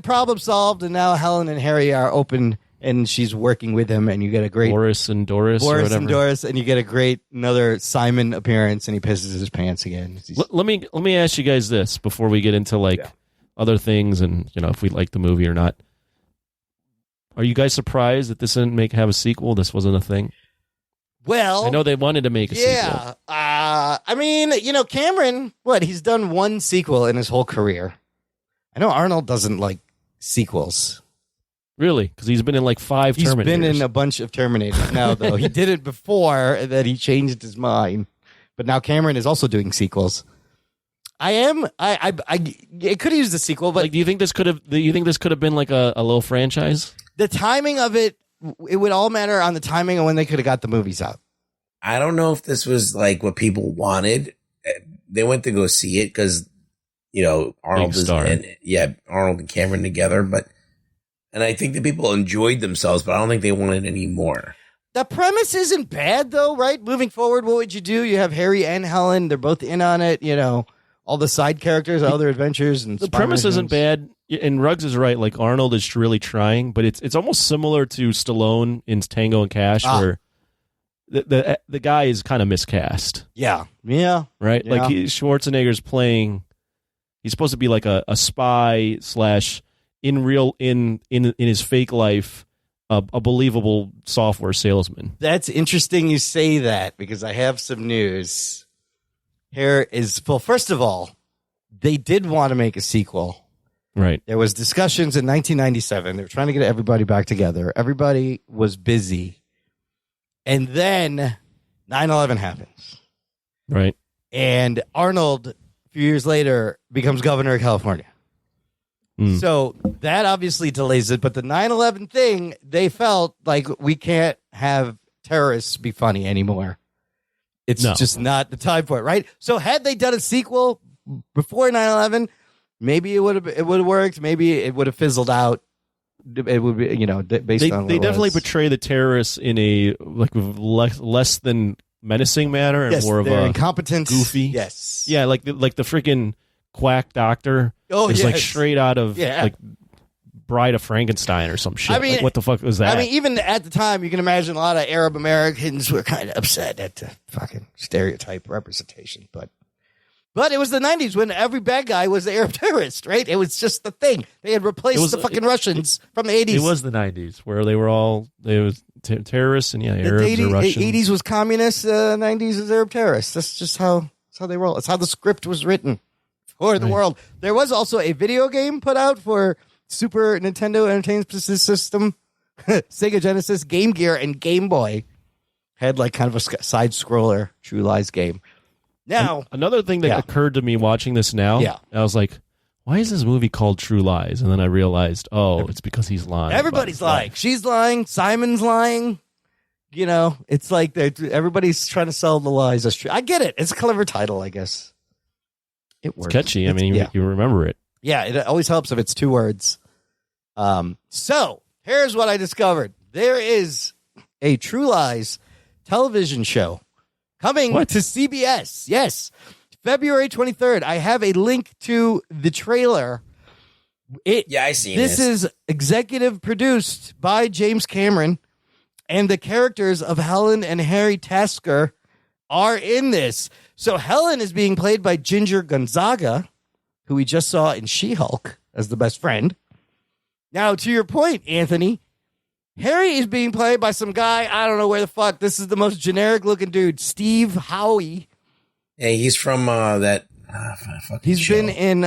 problem solved, and now Helen and Harry are open, and she's working with him, and you get a great Boris and Doris, or whatever. and Doris, and you get a great another Simon appearance, and he pisses his pants again. Let me ask you guys this before we get into like other things, and if we like the movie or not. Are you guys surprised that this didn't have a sequel? This wasn't a thing. Well, I know they wanted to make a sequel. I mean, Cameron, he's done one sequel in his whole career. I know Arnold doesn't like sequels. Really? Because he's been in like 5 Terminators. He's been in a bunch of Terminators now, though. He did it before that he changed his mind. But now Cameron is also doing sequels. It could have used a sequel, but like, do you think this could have been like a little franchise? The timing of it would all matter on the timing of when they could have got the movies out. I don't know if this was like what people wanted. They went to go see it because, Arnold Arnold and Cameron together. And I think the people enjoyed themselves, but I don't think they wanted any more. The premise isn't bad, though, right? Moving forward, what would you do? You have Harry and Helen. They're both in on it. All the side characters, all their adventures. And the premise isn't bad. And Ruggs is right. Like Arnold is really trying, but it's almost similar to Stallone in Tango and Cash, where the guy is kind of miscast. Yeah. Right. Yeah. Like Schwarzenegger's playing. He's supposed to be like a spy / in his fake life, a believable software salesman. That's interesting you say that, because I have some news. First of all, they did want to make a sequel. Right. There was discussions in 1997. They were trying to get everybody back together. Everybody was busy. And then 9/11 happens. Right. And Arnold, a few years later, becomes governor of California. So that obviously delays it. But the 9/11 thing, they felt like we can't have terrorists be funny anymore. It's just not the time for it, right? So had they done a sequel before 9/11, maybe it would have worked. Maybe it would have fizzled out. It would be, based on what they it definitely was. portray the terrorists in a like less than menacing manner, and more of a incompetent, goofy. Yes, yeah, like the freaking quack doctor. Oh, is like yes. straight out of like Bride of Frankenstein or some shit. I mean, like, what the fuck was that? I mean, even at the time, you can imagine a lot of Arab Americans were kind of upset at the fucking stereotype representation. But it was the 90s when every bad guy was the Arab terrorist, right? It was just the thing. They had replaced the fucking Russians from the 80s. It was the 90s where they was terrorists and Arabs or Russians. 80s was communists, 90s was Arab terrorists. That's just how they roll. It's how the script was written for the world. There was also a video game put out for Super Nintendo Entertainment System, Sega Genesis, Game Gear, and Game Boy. Had like kind of a side scroller True Lies game. Now, another thing that occurred to me watching this now, I was like, why is this movie called True Lies? And then I realized, it's because he's lying. Everybody's lying. She's lying. Simon's lying. It's like everybody's trying to sell the lies as true. I get it. It's a clever title, I guess. It works. It's catchy. I mean, you remember it. Yeah, it always helps if it's 2 words. So here's what I discovered. There is a True Lies television show coming to CBS. Yes, February 23rd. I have a link to the trailer. I seen this. This is executive produced by James Cameron, and the characters of Helen and Harry Tasker are in this. So Helen is being played by Ginger Gonzaga, who we just saw in She-Hulk as the best friend. Now, to your point, Anthony, Harry is being played by some guy, I don't know where the fuck. This is the most generic-looking dude, Steve Howie. Yeah, he's from that He's been in.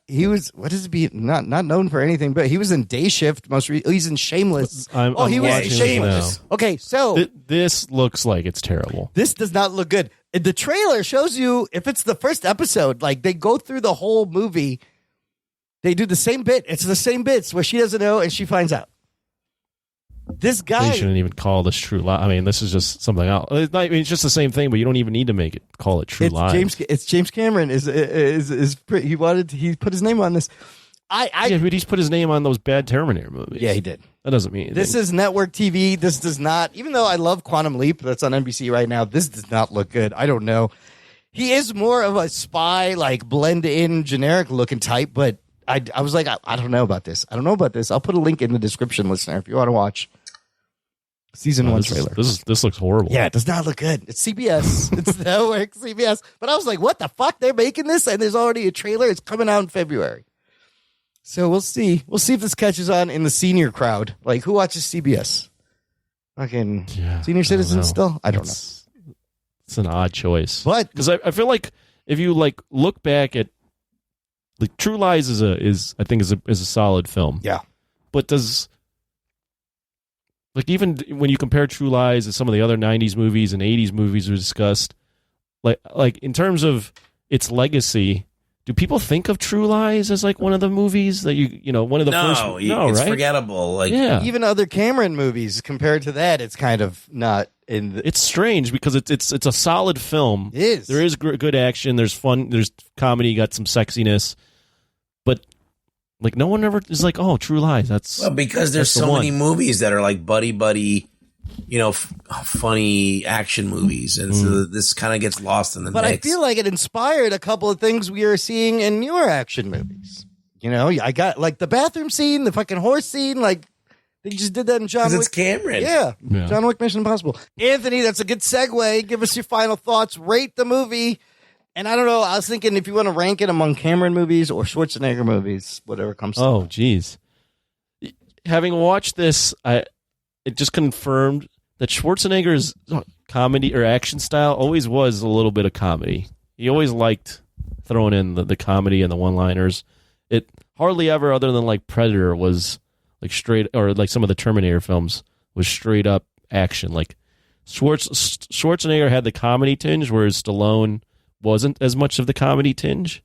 He was. What is he? Not known for anything, but he was in Day Shift. He's in Shameless. I'm he was in watching this Shameless. now. Okay, so This looks like it's terrible. this does not look good. The trailer shows you if it's the first episode. Like they go through the whole movie. They do the same bit. It's the same bits where she doesn't know and she finds out. This guy. They shouldn't even call this True Lies. I mean, this is just something else. It's just the same thing, but you don't even need to call it True Lies. It's James Cameron he put his name on this. Yeah, but he's put his name on those bad Terminator movies. Yeah, he did. That doesn't mean anything. This is network TV. This does not, even though I love Quantum Leap, that's on NBC right now, this does not look good. I don't know. He is more of a spy, like blend in, generic looking type, but I was like, I don't know about this. I'll put a link in the description, listener, if you want to watch season 1 trailer. This looks horrible. Yeah, it does not look good. It's CBS. It's network CBS. But I was like, what the fuck? They're making this and there's already a trailer. It's coming out in February. So we'll see. We'll see if this catches on in the senior crowd. Like, who watches CBS? Fucking senior citizens still? I don't know. It's an odd choice. But because I feel like if you like look back at like True Lies is a solid film. Yeah. But does like even when you compare True Lies to some of the other 90s movies and 80s movies we discussed, like in terms of its legacy, do people think of True Lies as like one of the movies that one of the first? No, it's right? forgettable. Like even other Cameron movies compared to that, it's kind of not in. It's strange because it's a solid film. It is. There is good action. There's fun. There's comedy. Got some sexiness, but like no one ever is like, oh, True Lies. That's because there's so many movies that are like buddy. Funny action movies, and so this kind of gets lost in the mix. But I feel like it inspired a couple of things we are seeing in newer action movies. I got like the bathroom scene, the fucking horse scene, like they just did that in John Wick. It's Cameron. Yeah, John Wick Mission Impossible. Anthony, that's a good segue. Give us your final thoughts. Rate the movie. And I don't know, I was thinking if you want to rank it among Cameron movies or Schwarzenegger movies, whatever comes to mind. Oh, geez. Having watched this, it just confirmed that Schwarzenegger's comedy or action style always was a little bit of comedy. He always liked throwing in the comedy and the one-liners. It hardly ever, other than like Predator, was like straight, or like some of the Terminator films, was straight up action. Like Schwarzenegger had the comedy tinge, whereas Stallone wasn't as much of the comedy tinge.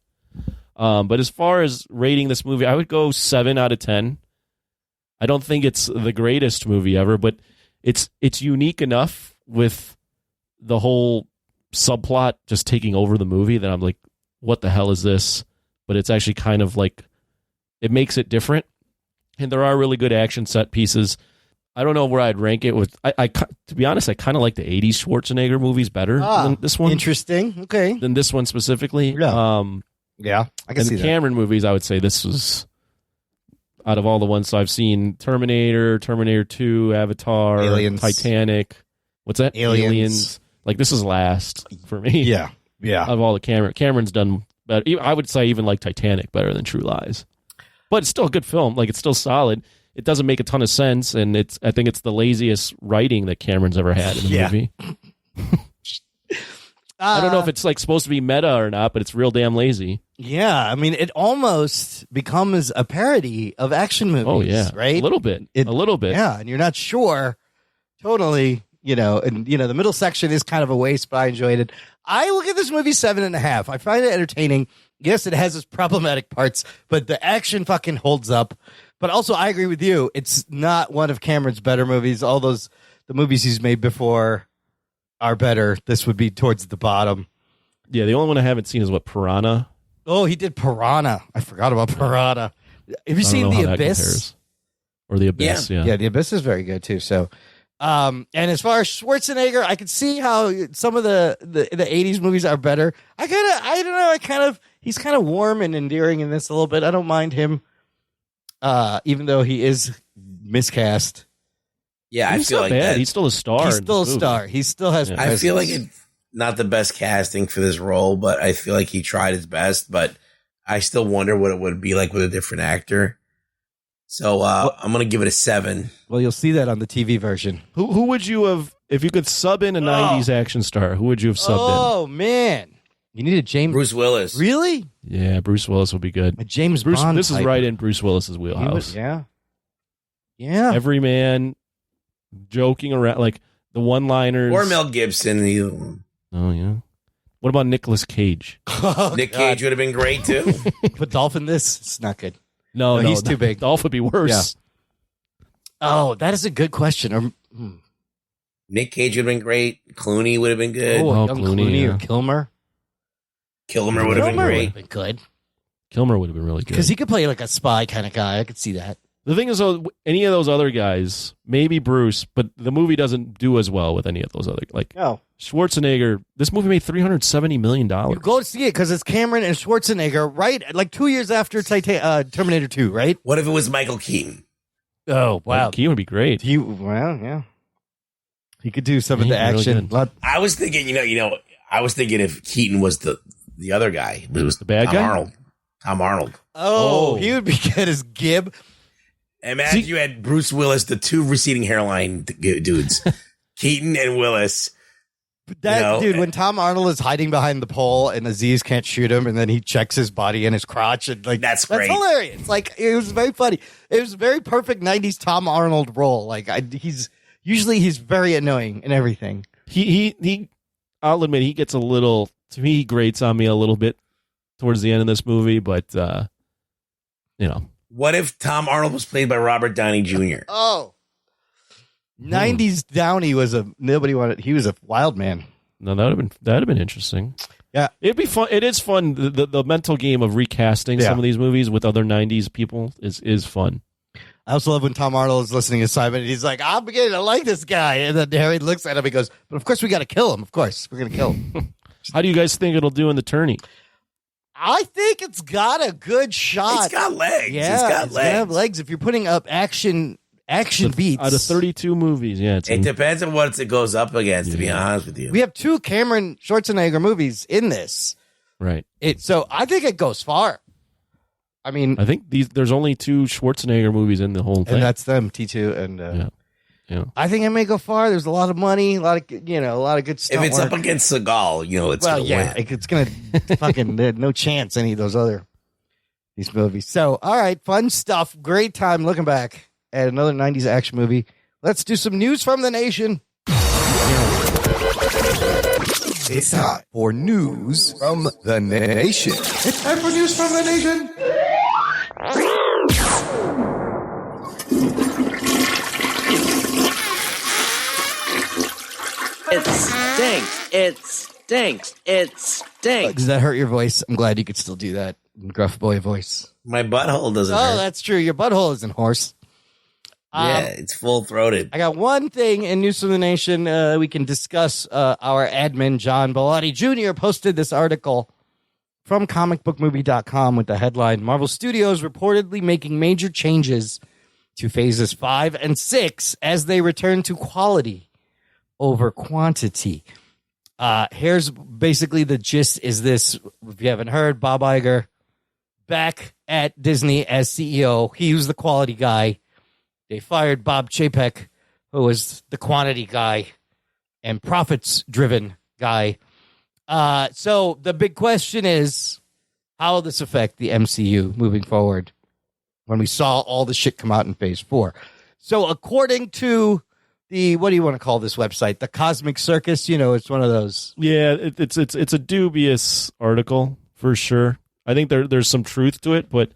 But as far as rating this movie, I would go 7 out of 10. I don't think it's the greatest movie ever, but it's unique enough with the whole subplot just taking over the movie that I'm like, what the hell is this? But it's actually kind of like, it makes it different. And there are really good action set pieces. I don't know where I'd rank it with. To be honest, I kind of like the 80s Schwarzenegger movies better than this one. Interesting. Okay. Than this one specifically. Yeah. Yeah, I can see that. Cameron movies, I would say this was, out of all the ones I've seen, Terminator 2, Avatar, Aliens. Titanic. What's that? Aliens. Like, this is last for me. Yeah. Out of all the Cameron's done better. I would say even like Titanic better than True Lies. But it's still a good film. Like, it's still solid. It doesn't make a ton of sense, and I think it's the laziest writing that Cameron's ever had in a movie. I don't know if it's like supposed to be meta or not, but it's real damn lazy. Yeah, I mean, it almost becomes a parody of action movies. Oh yeah, right? A little bit. Yeah, and you're not sure totally. And the middle section is kind of a waste, but I enjoyed it. I will give this movie 7.5. I find it entertaining. Yes, it has its problematic parts, but the action fucking holds up. But also, I agree with you. It's not one of Cameron's better movies. All the movies he's made before are better. This would be towards the bottom. Yeah, the only one I haven't seen is Piranha. Oh, he did Piranha. I forgot about Piranha. Have you seen The Abyss? Or The Abyss, yeah. Yeah, The Abyss is very good too. So, and as far as Schwarzenegger, I could see how some of the 80s movies are better. I don't know. He's kind of warm and endearing in this a little bit. I don't mind him, even though he is miscast. Yeah, He's I feel not like bad. that. He's still a star. He's still a star. He still has. I feel like it's not the best casting for this role, but I feel like he tried his best. But I still wonder what it would be like with a different actor. So I'm gonna give it a 7. Well, you'll see that on the TV version. Who would you have, if you could sub in a 90s action star? Who would you have subbed in? Oh man, You need a James Bruce Willis. Really? Yeah, Bruce Willis would be good. A James Bruce, Bond. this is type. right in Bruce Willis's wheelhouse. Yeah. Yeah. Every man joking around, like the one-liners. Or Mel Gibson. Either one. Oh yeah. What about Nicolas Cage? Nick Cage would have been great too. Put Dolph in this. It's not good. No, he's too big. Dolph would be worse. Oh, that is a good question. Nick Cage would have been great. Clooney would have been good. Oh, Oh, young Clooney, Clooney yeah. or Kilmer. Kilmer would have been Kilmer great. would have been good Kilmer would have been really good. because he could play like a spy kind of guy. I could see that. The thing is, though, any of those other guys, maybe Bruce, but the movie doesn't do as well with any of those other. Like No, Schwarzenegger, this movie made $370 million. you go see it because it's Cameron and Schwarzenegger, right? Like 2 years after Terminator 2, right? What if it was Michael Keaton? Oh wow, He would be great. yeah. He could do some of He'd the be really action. good. I was thinking, I was thinking if Keaton was the other guy, it was The bad Tom guy? Arnold. Tom Arnold. Oh, he would be good as Gib. Imagine you had Bruce Willis, the two receding hairline dudes, Keaton and Willis. Dude, when Tom Arnold is hiding behind the pole and Aziz can't shoot him, and then he checks his body in his crotch, and like That's great. hilarious. Like it was very funny. It was a very perfect '90s Tom Arnold role. Like he's very annoying and everything. He I'll admit he gets a little, to me, he grates on me a little bit towards the end of this movie, but What if Tom Arnold was played by Robert Downey Jr.? Oh, '90s Downey was he was a wild man. No, that'd have been interesting. Yeah, it'd be fun. It is fun. The mental game of recasting some of these movies with other '90s people is fun. I also love when Tom Arnold is listening to Simon and he's like, I'm beginning to like this guy. And then Harry looks at him and goes, but of course we got to kill him. Of course, we're going to kill him. How do you guys think it'll do in the tourney? I think it's got a good shot. It's got legs. Yeah, it's got gonna legs. have legs. If you're putting up action beats. Out of 32 movies, yeah. It depends on what it goes up against, to be honest with you. We have 2 Cameron Schwarzenegger movies in this. Right. So I think it goes far. I mean, I think there's only 2 Schwarzenegger movies in the whole thing. and that's them, T2 and yeah. I think it may go far. There's a lot of money, a lot of good stuff. If it's up against Seagal, it's well, going to yeah, win. it's gonna fucking no chance any of these movies. So, all right, fun stuff. Great time looking back at another '90s action movie. Let's do some news from the nation. It's time for news from the nation. It's time for news from the nation. It stinks. It stinks. It stinks. Does that hurt your voice? I'm glad you could still do that gruff boy voice. My butthole doesn't Oh, hurt. that's true. Your butthole isn't hoarse. Yeah, it's full-throated. I got one thing in News from the Nation we can discuss. Our admin, John Bellotti Jr., posted this article from comicbookmovie.com with the headline, Marvel Studios reportedly making major changes to phases 5 and 6 as they return to quality over quantity. Here's basically the gist is this. If you haven't heard, Bob Iger back at Disney as CEO. He was the quality guy. They fired Bob Chapek, who was the quantity guy and profits-driven guy. So the big question is, how will this affect the MCU moving forward when we saw all the shit come out in Phase 4? So according to the, what do you want to call this website? The Cosmic Circus? It's one of those. Yeah, it's a dubious article for sure. I think there's some truth to it, but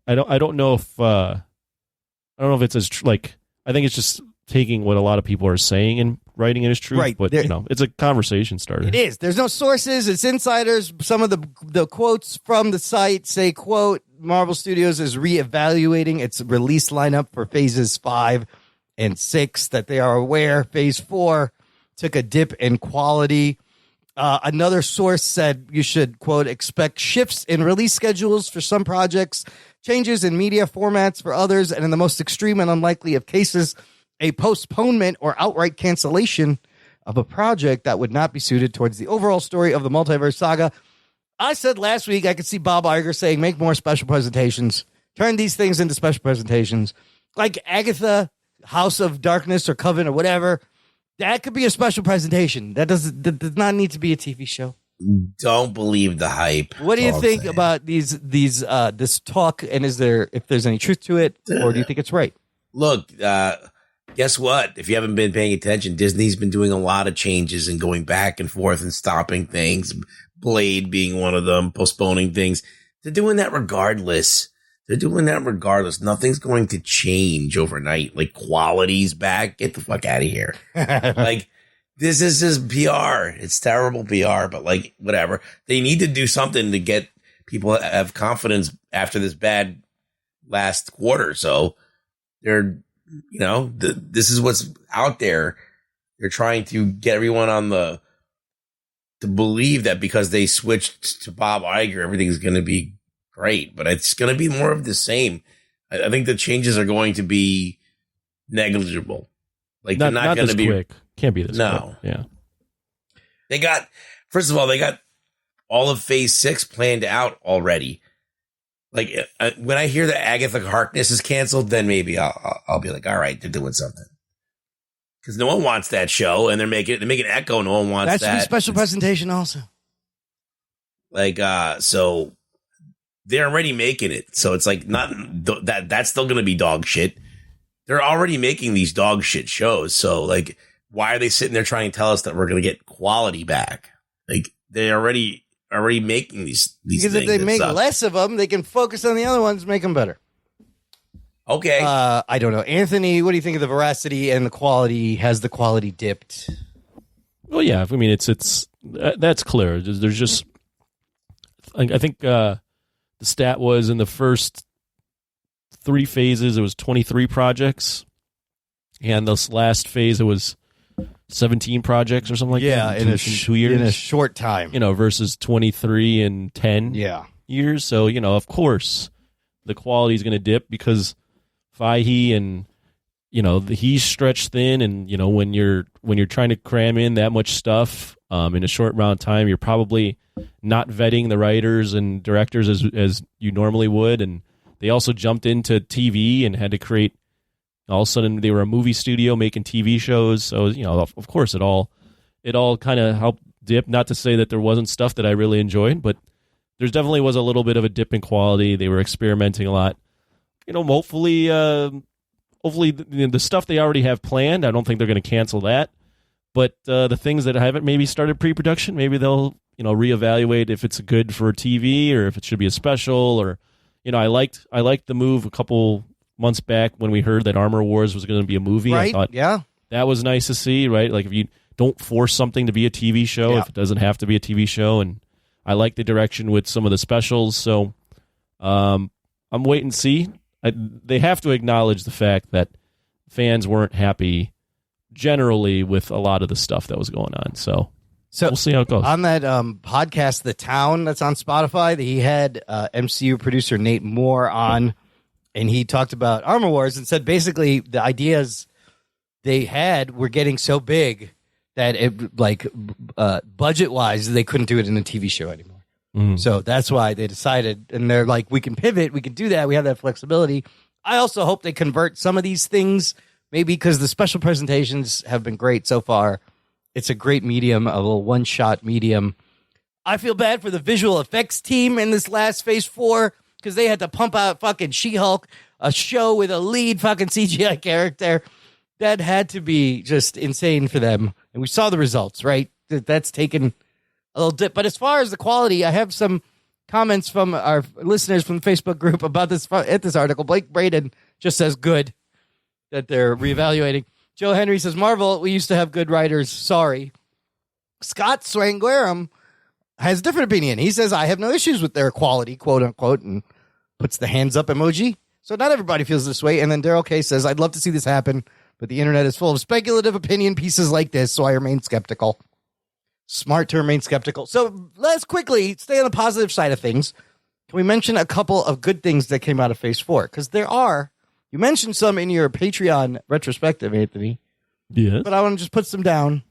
I don't know if it's as I think it's just taking what a lot of people are saying and writing it as truth. Right. But it's a conversation starter. It is. There's no sources. It's insiders. Some of the quotes from the site say, quote, Marvel Studios is reevaluating its release lineup for phases 5 and 6, that they are aware Phase 4 took a dip in quality. Another source said you should, quote, expect shifts in release schedules for some projects, changes in media formats for others, and in the most extreme and unlikely of cases, a postponement or outright cancellation of a project that would not be suited towards the overall story of the multiverse saga. I said last week I could see Bob Iger saying, make more special presentations, turn these things into special presentations, like Agatha, House of Darkness or Coven or whatever. That could be a special presentation. That does not need to be a TV show. Don't believe the hype. What do you That's all I'm think saying. about this talk? And if there's any truth to it, or do you think it's right? Look, guess what? If you haven't been paying attention, Disney's been doing a lot of changes and going back and forth and stopping things. Blade being one of them, postponing things. They're doing that regardless. Nothing's going to change overnight. Like, quality's back. Get the fuck out of here. Like, this is just PR. It's terrible PR, but like, whatever. They need to do something to get people to have confidence after this bad last quarter. So they're, this is what's out there. They're trying to get everyone to believe that because they switched to Bob Iger, everything's going to be great, but it's going to be more of the same. I think the changes are going to be negligible. Like, they're not going to be quick. Can't be this no. quick. Yeah. First of all, they got all of Phase 6 planned out already. Like, when I hear that Agatha Harkness is canceled, then maybe I'll be like, all right, they're doing something. Because no one wants that show, and they're making Echo. No one wants that. That should be special presentation also. Like, so they're already making it. So it's like, not that's still going to be dog shit. They're already making these dog shit shows. So, like, why are they sitting there trying to tell us that we're going to get quality back? Like, they're already making these because things. if they make less of them, they can focus on the other ones, make them better. Okay. I don't know. Anthony, what do you think of the veracity and the quality? Has the quality dipped? Well, yeah. I mean, it's that's clear. There's just, I think the stat was in the first 3 phases, it was 23 projects. And this last phase, it was 17 projects or something like that. In 2 years. In a short time. Versus 23 and 10 years. So, of course, the quality is going to dip because Fahey and, he's stretched thin. And, when you're trying to cram in that much stuff in a short amount of time, you're probably not vetting the writers and directors as you normally would. And they also jumped into TV and had to create. All of a sudden, they were a movie studio making TV shows. So, of course, it all kind of helped dip. Not to say that there wasn't stuff that I really enjoyed, but there definitely was a little bit of a dip in quality. They were experimenting a lot. Hopefully, the stuff they already have planned, I don't think they're going to cancel that. But the things that haven't maybe started pre-production, maybe they'll reevaluate if it's good for TV or if it should be a special. Or I liked the move a couple months back when we heard that Armor Wars was going to be a movie. Right? I thought, that was nice to see, right? Like, if you don't force something to be a TV show, if it doesn't have to be a TV show. And I like the direction with some of the specials. So I'm waiting to see. They have to acknowledge the fact that fans weren't happy generally with a lot of the stuff that was going on. So we'll see how it goes. On that podcast, The Town, that's on Spotify, he had MCU producer Nate Moore on. And he talked about Armor Wars and said basically the ideas they had were getting so big that it, like, budget-wise, they couldn't do it in a TV show anymore. So that's why they decided, and they're like, we can pivot, we can do that, we have that flexibility. I also hope they convert some of these things, maybe because the special presentations have been great so far. It's a great medium, a little one-shot medium. I feel bad for the visual effects team in this last Phase 4, because they had to pump out fucking She-Hulk, a show with a lead fucking CGI character. That had to be just insane for them. And we saw the results, right? That's taken a little dip. But as far as the quality, I have some comments from our listeners from the Facebook group about this at this article. Blake Braden just says good, that they're reevaluating. Joe Henry says, Marvel, we used to have good writers. Sorry. Scott Swanguerum has a different opinion. He says, I have no issues with their quality, quote unquote, and puts the hands up emoji. So not everybody feels this way. And then Daryl K says, I'd love to see this happen, but the internet is full of speculative opinion pieces like this, so I remain skeptical. Smart to remain skeptical. So let's quickly stay on the positive side of things. Can we mention a couple of good things that came out of Phase 4? Because there are. You mentioned some in your Patreon retrospective, Anthony. Yes. But I want to just put some down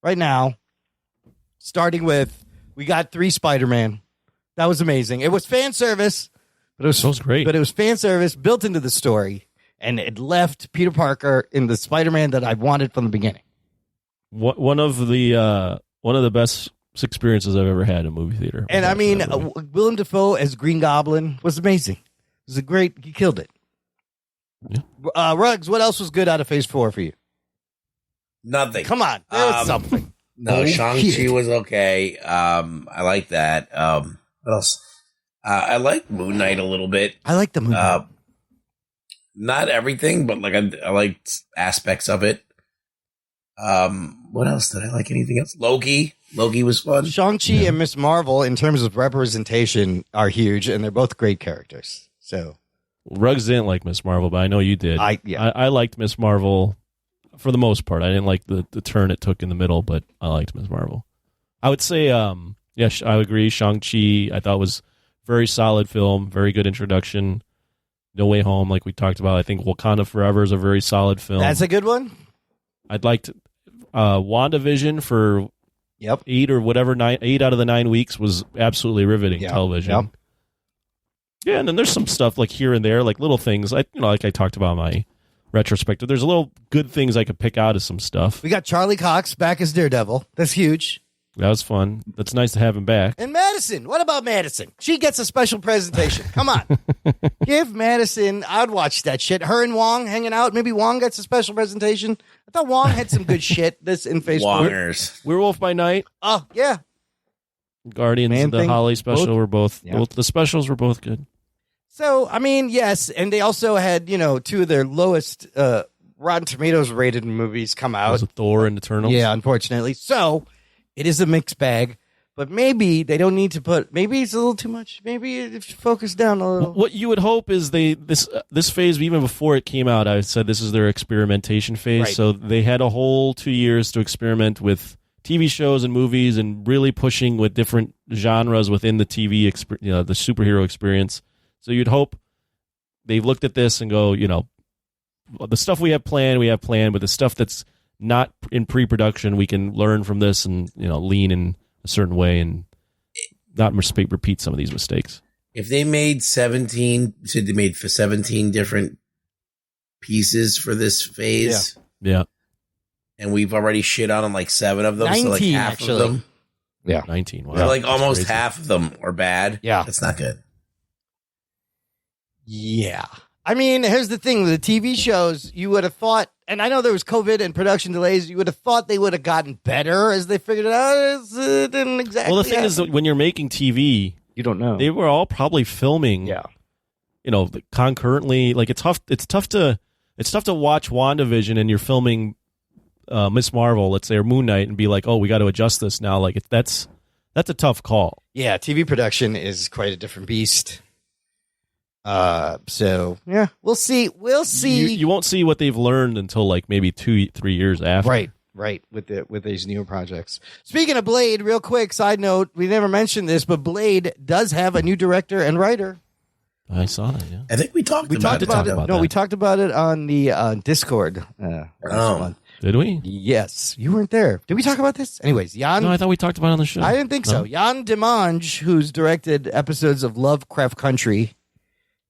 right now, starting with, we got 3 Spider-Man. That was amazing. It was fan service, but it was great. But it was fan service built into the story, and it left Peter Parker in the Spider-Man that I wanted from the beginning. One of the best experiences I've ever had in a movie theater. And I mean, Willem Dafoe as Green Goblin was amazing. It was he killed it. Yeah. Ruggs, what else was good out of Phase 4 for you? Nothing. Come on, there was something. No, Shang-Chi was okay. I like that. What else? I like Moon Knight a little bit. I like the Moon Knight. Not everything, but like I liked aspects of it. What else did I like? Anything else? Loki was fun. Shang-Chi and Miss Marvel, in terms of representation, are huge, and they're both great characters. So Ruggs didn't like Miss Marvel, but I know you did. I liked Miss Marvel for the most part. I didn't like the turn it took in the middle, but I liked Miss Marvel. I would say, yes, I agree. Shang-Chi, I thought was very solid film, very good introduction. No Way Home, like we talked about. I think Wakanda Forever is a very solid film. That's a good one. I'd like to. WandaVision for 8 out of the 9 weeks was absolutely riveting television. Yep. Yeah, and then there's some stuff like here and there, like little things. Like I talked about in my retrospective. There's a little good things I could pick out of some stuff. We got Charlie Cox back as Daredevil. That's huge. That was fun. That's nice to have him back. And Madison. What about Madison? She gets a special presentation. Come on. Give Madison. I'd watch that shit. Her and Wong hanging out. Maybe Wong gets a special presentation. I thought Wong had some good shit this in Facebook. Wongers. Werewolf by Night. Oh, yeah. Guardians Man of the Thing. Holly special were both the specials were both good. So, I mean, yes. And they also had, two of their lowest Rotten Tomatoes rated movies come out. Was it Thor and Eternals? Yeah, unfortunately. So, it is a mixed bag. But maybe they don't need to maybe it's a little too much. Maybe if you focus down a little. What you would hope is this phase, even before it came out, I said this is their experimentation phase. Right. So they had a whole 2 years to experiment with TV shows and movies and really pushing with different genres within the TV, the superhero experience. So you'd hope they've looked at this and go, the stuff we have planned, but the stuff that's not in pre-production, we can learn from this and, lean in a certain way and not repeat some of these mistakes. If they made 17 different pieces for this phase. Yeah. And we've already shit on like 7 of them. 19, so like half actually. of them. Yeah. 19. Wow. So like That's almost crazy. half of them are bad. Yeah. That's not good. Yeah. I mean, here's the thing. The TV shows, you would have thought, and I know there was COVID and production delays, you would have thought they would have gotten better as they figured it out. It didn't exactly Well, the thing is that when you're making TV, you don't know. they were all probably filming, concurrently. Like it's tough to watch WandaVision and you're filming Miss Marvel, let's say, or Moon Knight, and be like, oh, we got to adjust this now. Like that's a tough call. Yeah, TV production is quite a different beast. So yeah, we'll see. You won't see what they've learned until like maybe 2-3 years after. Right. With these newer projects. Speaking of Blade, real quick side note, we never mentioned this, but Blade does have a new director and writer. I saw that. Yeah, I think we talked about it. No, we talked about it on the Discord. Did we? Yes, you weren't there. Did we talk about this? Anyways, Jan. No, I thought we talked about it on the show. I didn't think so. Jan Dimanche, who's directed episodes of Lovecraft Country,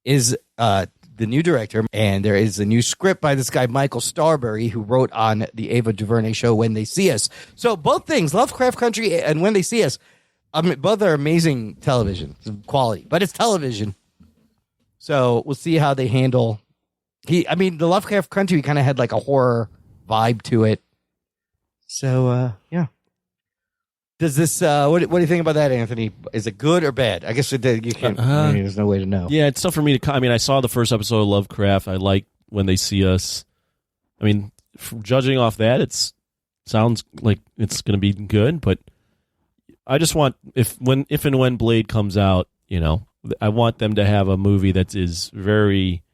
is the new director, and there is a new script by this guy Michael Starbury, who wrote on the Ava DuVernay show When They See Us. So both things, Lovecraft Country and When They See Us, both are amazing television quality, but it's television. So we'll see how they handle. The Lovecraft Country kind of had like a horror vibe to it. So yeah. Does this? What do you think about that, Anthony? Is it good or bad? I guess you can't. There's no way to know. Yeah, it's tough for me to. I saw the first episode of Lovecraft. I like When They See Us. Judging off that, it sounds like it's going to be good. But I just want if and when Blade comes out, I want them to have a movie that is very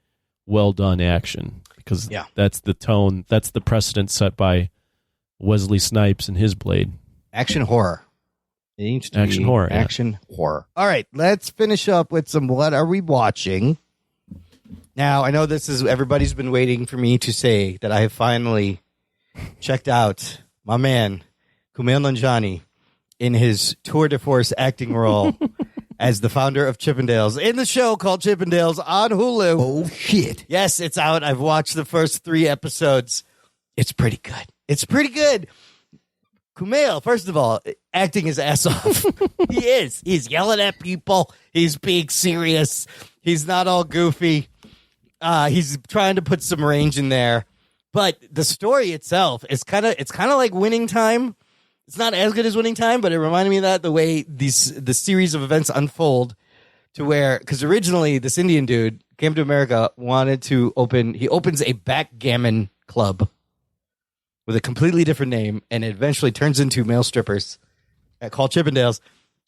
well done action, because that's the tone, that's the precedent set by Wesley Snipes and his Blade. Action horror. It needs to action be horror. Action horror. All right, let's finish up with some what are we watching? Now, I know this is everybody's been waiting for me to say that I have finally checked out my man Kumail Nanjiani in his tour de force acting role as the founder of Chippendales in the show called Chippendales on Hulu. Oh, shit. Yes, it's out. I've watched the first 3 episodes. It's pretty good. Kumail, first of all, acting his ass off. He is. He's yelling at people. He's being serious. He's not all goofy. He's trying to put some range in there. But the story itself is kind of like Winning Time. It's not as good as Winning Time, but it reminded me of that, the way the series of events unfold to where, because originally this Indian dude came to America, he opens a backgammon club with a completely different name, and it eventually turns into male strippers called Chippendales.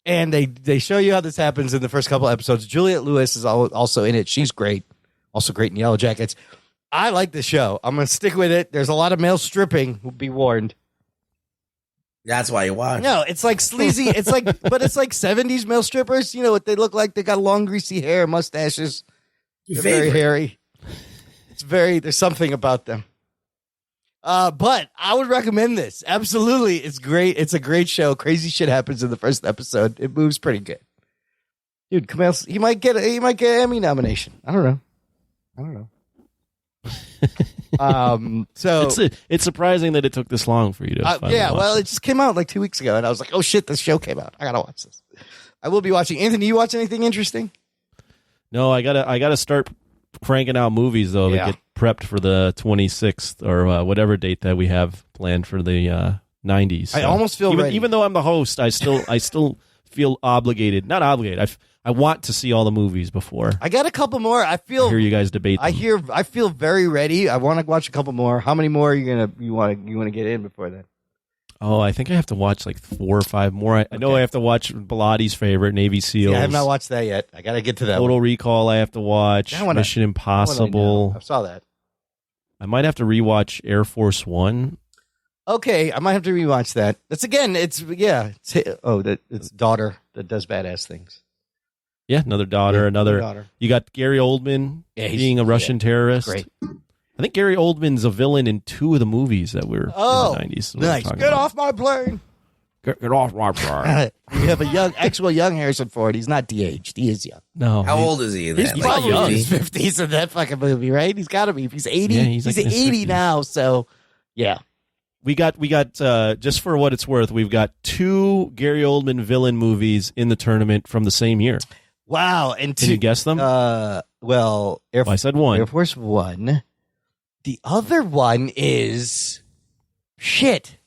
And they show you how this happens in the first couple episodes. Juliette Lewis is also in it. She's great. Also great in Yellow Jackets. I like the show. I'm going to stick with it. There's a lot of male stripping. Be warned. That's why you watch. No, it's like sleazy. But it's like 70s male strippers. You know what they look like? They got long, greasy hair, mustaches. They're very hairy. There's something about them. But I would recommend this. Absolutely. It's great. It's a great show. Crazy shit happens in the first episode. It moves pretty good. Dude, Kumail, he might get an Emmy nomination. I don't know. So it's surprising that it took this long for you to finally watch it just came out like 2 weeks ago, and I was like, oh shit, this show came out. I gotta watch this. I will be watching. Anthony, you watch anything interesting? No, I gotta start cranking out movies though to get prepped for the 26th or whatever date that we have planned for the 90s. So I almost feel ready. Even though I'm the host, I still feel obligated. Not obligated. I want to see all the movies before. I got a couple more. I hear you guys debate them. I feel very ready. I want to watch a couple more. How many more are you want to get in before then? Oh, I think I have to watch like 4 or 5 more. I know I have to watch Bilatti's favorite, Navy SEALs. Yeah, I have not watched that yet. I got to get to that. Total Recall I have to watch. Mission Impossible. I saw that. I might have to rewatch Air Force One. Okay, I might have to rewatch that. It's daughter that does badass things. Yeah, another daughter. You got Gary Oldman being a Russian terrorist. Great. I think Gary Oldman's a villain in 2 of the movies that were in the 90s. Nice. Get off my plane. Get off my plane. You have actual young Harrison Ford. He's not de-aged. He is young. No. How old is he in that? He's probably in his 50s in that fucking movie, right? He's got to be. If he's 80, he's like 80 now, so yeah. We got just for what it's worth, we've got 2 Gary Oldman villain movies in the tournament from the same year. Wow. And can you guess them? I said one. Air Force One. The other one is shit.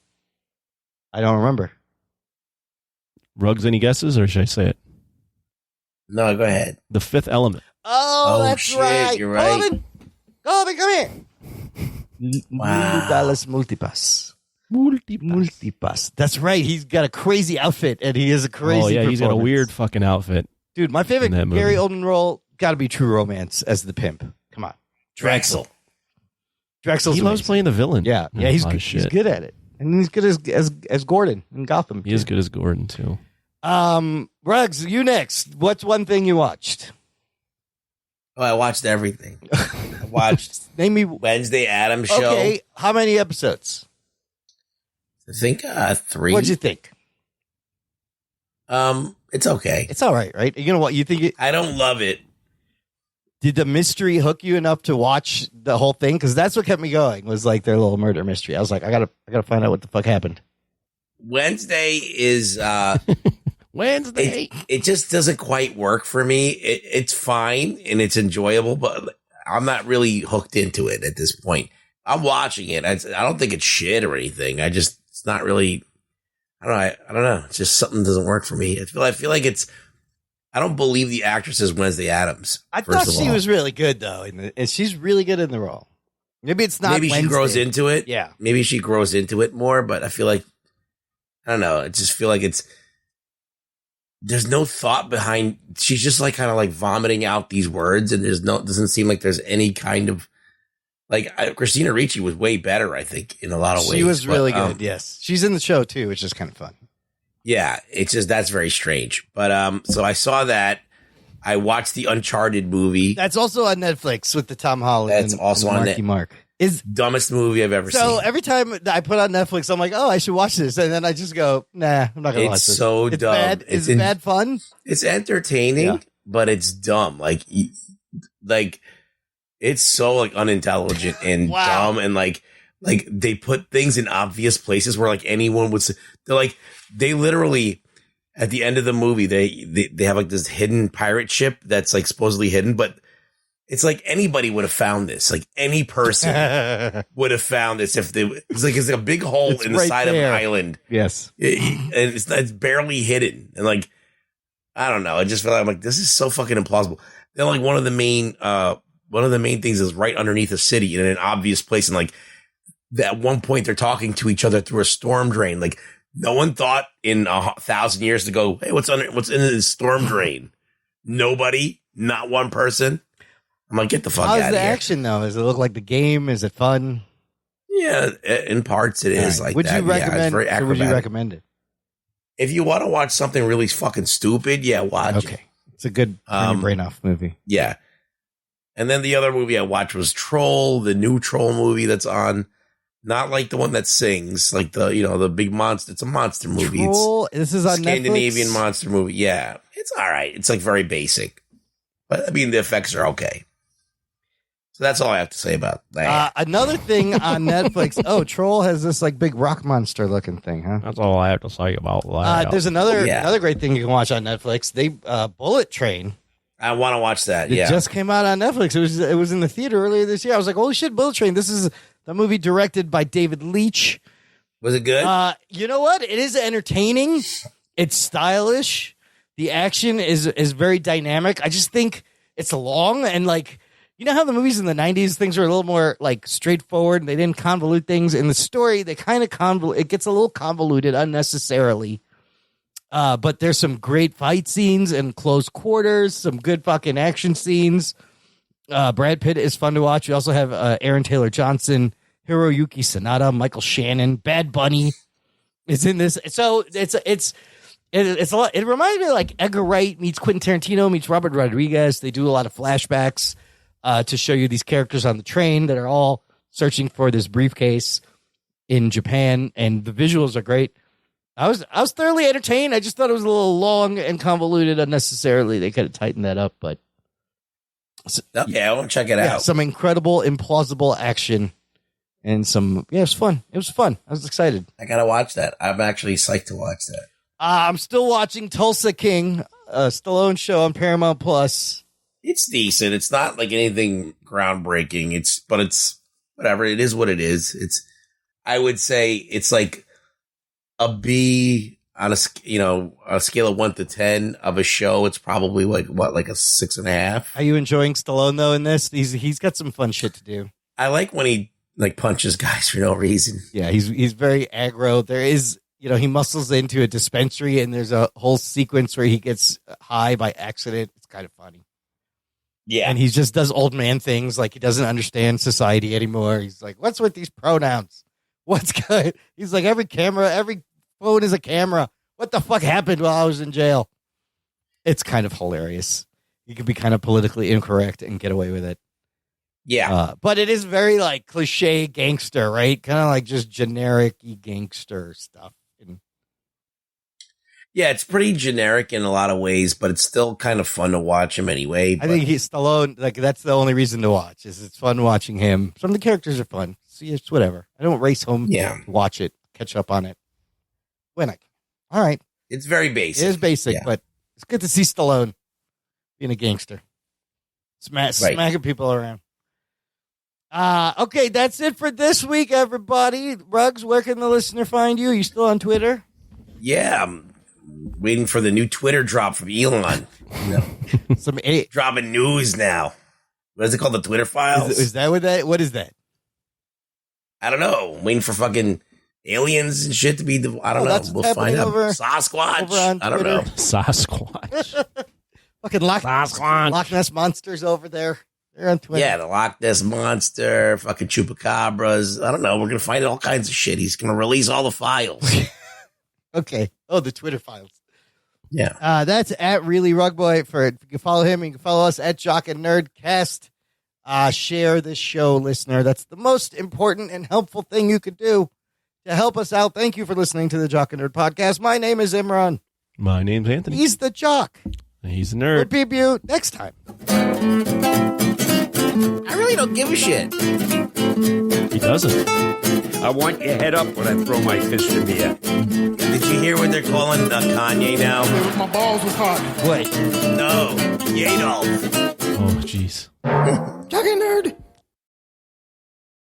I don't remember. Rugs, any guesses, or should I say it? No, go ahead. The Fifth Element. Oh, that's shit, right. You're right. Coleman, come here. Wow. Dallas Multipass. That's right. He's got a crazy outfit, and he is a crazy. Oh yeah, he's got a weird fucking outfit. Dude, my favorite Gary Oldman role got to be True Romance as the pimp. Come on, Drexel. Drexel's he loves playing the villain. Yeah, he's good at it, and he's good as Gordon in Gotham. He is good as Gordon too. Ruggs, you next. What's one thing you watched? Oh, I watched everything. I watched Name me Wednesday Addams show. Okay, how many episodes? I think 3. What'd you think? It's okay. It's all right, right? You know what you think? I don't love it. Did the mystery hook you enough to watch the whole thing? Because that's what kept me going. Was like their little murder mystery. I was like, I gotta find out what the fuck happened. Wednesday is Wednesday. It just doesn't quite work for me. It's fine and it's enjoyable, but I'm not really hooked into it at this point. I'm watching it. I don't think it's shit or anything. It's not really. I don't know. It's just something doesn't work for me. I feel like it's. I don't believe the actress is Wednesday Addams. I thought she was really good though, and she's really good in the role. Maybe it's not. Maybe Wednesday. she grows into it. Yeah. Maybe she grows into it more, but I feel like I don't know. I just feel like there's no thought behind. She's just like kind of like vomiting out these words, and doesn't seem like there's any kind of Christina Ricci was way better. I think in a lot of ways she was really good. Yes, she's in the show too, which is kind of fun. Yeah, it's just that's very strange. But so I saw that. I watched the Uncharted movie. That's also on Netflix with the Tom Holland. That's also on Marky Mark. Is dumbest movie I've ever seen. So every time I put on Netflix, I'm like, oh, I should watch this, and then I just go, nah, I'm not gonna watch this. It's so dumb. Bad. It's bad fun. It's entertaining, but it's dumb. Like it's so like unintelligent and dumb, and like like they put things in obvious places where like anyone would. They're like they literally at the end of the movie they have like this hidden pirate ship that's like supposedly hidden, but it's like anybody would have found this. Like any person would have found this if it's like a big hole in the side of an island. Yes, and it's barely hidden, and like I don't know. I just feel like I'm like this is so fucking implausible. Then like one of the main things is right underneath a city in an obvious place, and like at one point they're talking to each other through a storm drain. Like no one thought in 1,000 years to go, hey, what's in this storm drain? Nobody, not one person. I'm like, get the fuck out of here. How's the action though? Does it look like the game? Is it fun? Yeah, in parts it is like would that. You recommend, it's very acrobatic. would you recommend it? If you want to watch something really fucking stupid, yeah, watch it. Okay. It's a good turn your brain off movie. Yeah. And then the other movie I watched was Troll, the new Troll movie that's on. Not like the one that sings, like the big monster. It's a monster movie. Troll? This is on Scandinavian Netflix? monster movie. Yeah. It's all right. It's like very basic. But I mean, the effects are okay. So that's all I have to say about that. Another thing on Netflix. Oh, Troll has this like big rock monster looking thing, huh? That's all I have to say about that. There's another great thing you can watch on Netflix. They Bullet Train. I want to watch that. It just came out on Netflix. It was in the theater earlier this year. I was like, holy shit, Bullet Train. This is the movie directed by David Leitch. Was it good? You know what? It is entertaining. It's stylish. The action is very dynamic. I just think it's long and like. You know how the movies in the 90s, things are a little more like straightforward and they didn't convolute things in the story. They kind of it gets a little convoluted unnecessarily. But there's some great fight scenes and close quarters, some good fucking action scenes. Brad Pitt is fun to watch. We also have Aaron Taylor Johnson, Hiroyuki Sanada, Michael Shannon, Bad Bunny is in this. So it's a lot. It reminds me of like Edgar Wright meets Quentin Tarantino meets Robert Rodriguez. They do a lot of flashbacks. To show you these characters on the train that are all searching for this briefcase in Japan, and the visuals are great. I was thoroughly entertained. I just thought it was a little long and convoluted unnecessarily. They could have tightened that up, but okay, I want to check it out. Some incredible, implausible action, and some it was fun. It was fun. I was excited. I gotta watch that. I'm actually psyched to watch that. I'm still watching Tulsa King, Stallone show on Paramount Plus. It's decent. It's not like anything groundbreaking. But it's whatever. It is what it is. I would say it's like a B on a scale of 1 to 10 of a show. It's probably like a 6.5. Are you enjoying Stallone though in this? He's got some fun shit to do. I like when he like punches guys for no reason. Yeah, he's very aggro. There is, he muscles into a dispensary and there's a whole sequence where he gets high by accident. It's kind of funny. Yeah. And he just does old man things like he doesn't understand society anymore. He's like, what's with these pronouns? What's good? He's like, every phone is a camera. What the fuck happened while I was in jail? It's kind of hilarious. You can be kind of politically incorrect and get away with it. Yeah. But it is very like cliche gangster, right? Kind of like just generic gangster stuff. Yeah, it's pretty generic in a lot of ways, but it's still kind of fun to watch him anyway. I think he's Stallone. Like that's the only reason to watch. Is it's fun watching him. Some of the characters are fun. See, it's whatever. I don't race home. Yeah, watch it, catch up on it when I can. All right, it's very basic. It is basic, but it's good to see Stallone being a gangster, smacking people around. Okay, that's it for this week, everybody. Ruggs, where can the listener find you? Are you still on Twitter? Yeah, I'm waiting for the new Twitter drop from Elon. Dropping news now. What is it called? The Twitter files? Is that what is that? I don't know. I'm waiting for fucking aliens and shit to be. I don't know. We'll find out. Sasquatch. I don't know. Sasquatch. Fucking Loch Ness monsters over there. They're on Twitter. Yeah, the Loch Ness monster. Fucking chupacabras. I don't know. We're gonna find all kinds of shit. He's gonna release all the files. Okay. Oh, the Twitter files. Yeah. That's at Really Rugboy. You can follow him. You can follow us at Jock and Nerdcast. Share this show, listener. That's the most important and helpful thing you could do to help us out. Thank you for listening to the Jock and Nerd podcast. My name is Imran. My name's Anthony. He's the Jock. He's the nerd. We'll beep you next time. I really don't give a shit. He doesn't. I want your head up when I throw my fist in the air. Did you hear what they're calling Kanye now? My balls was hot. Wait. No, Yadolf. Oh, jeez. Talking nerd.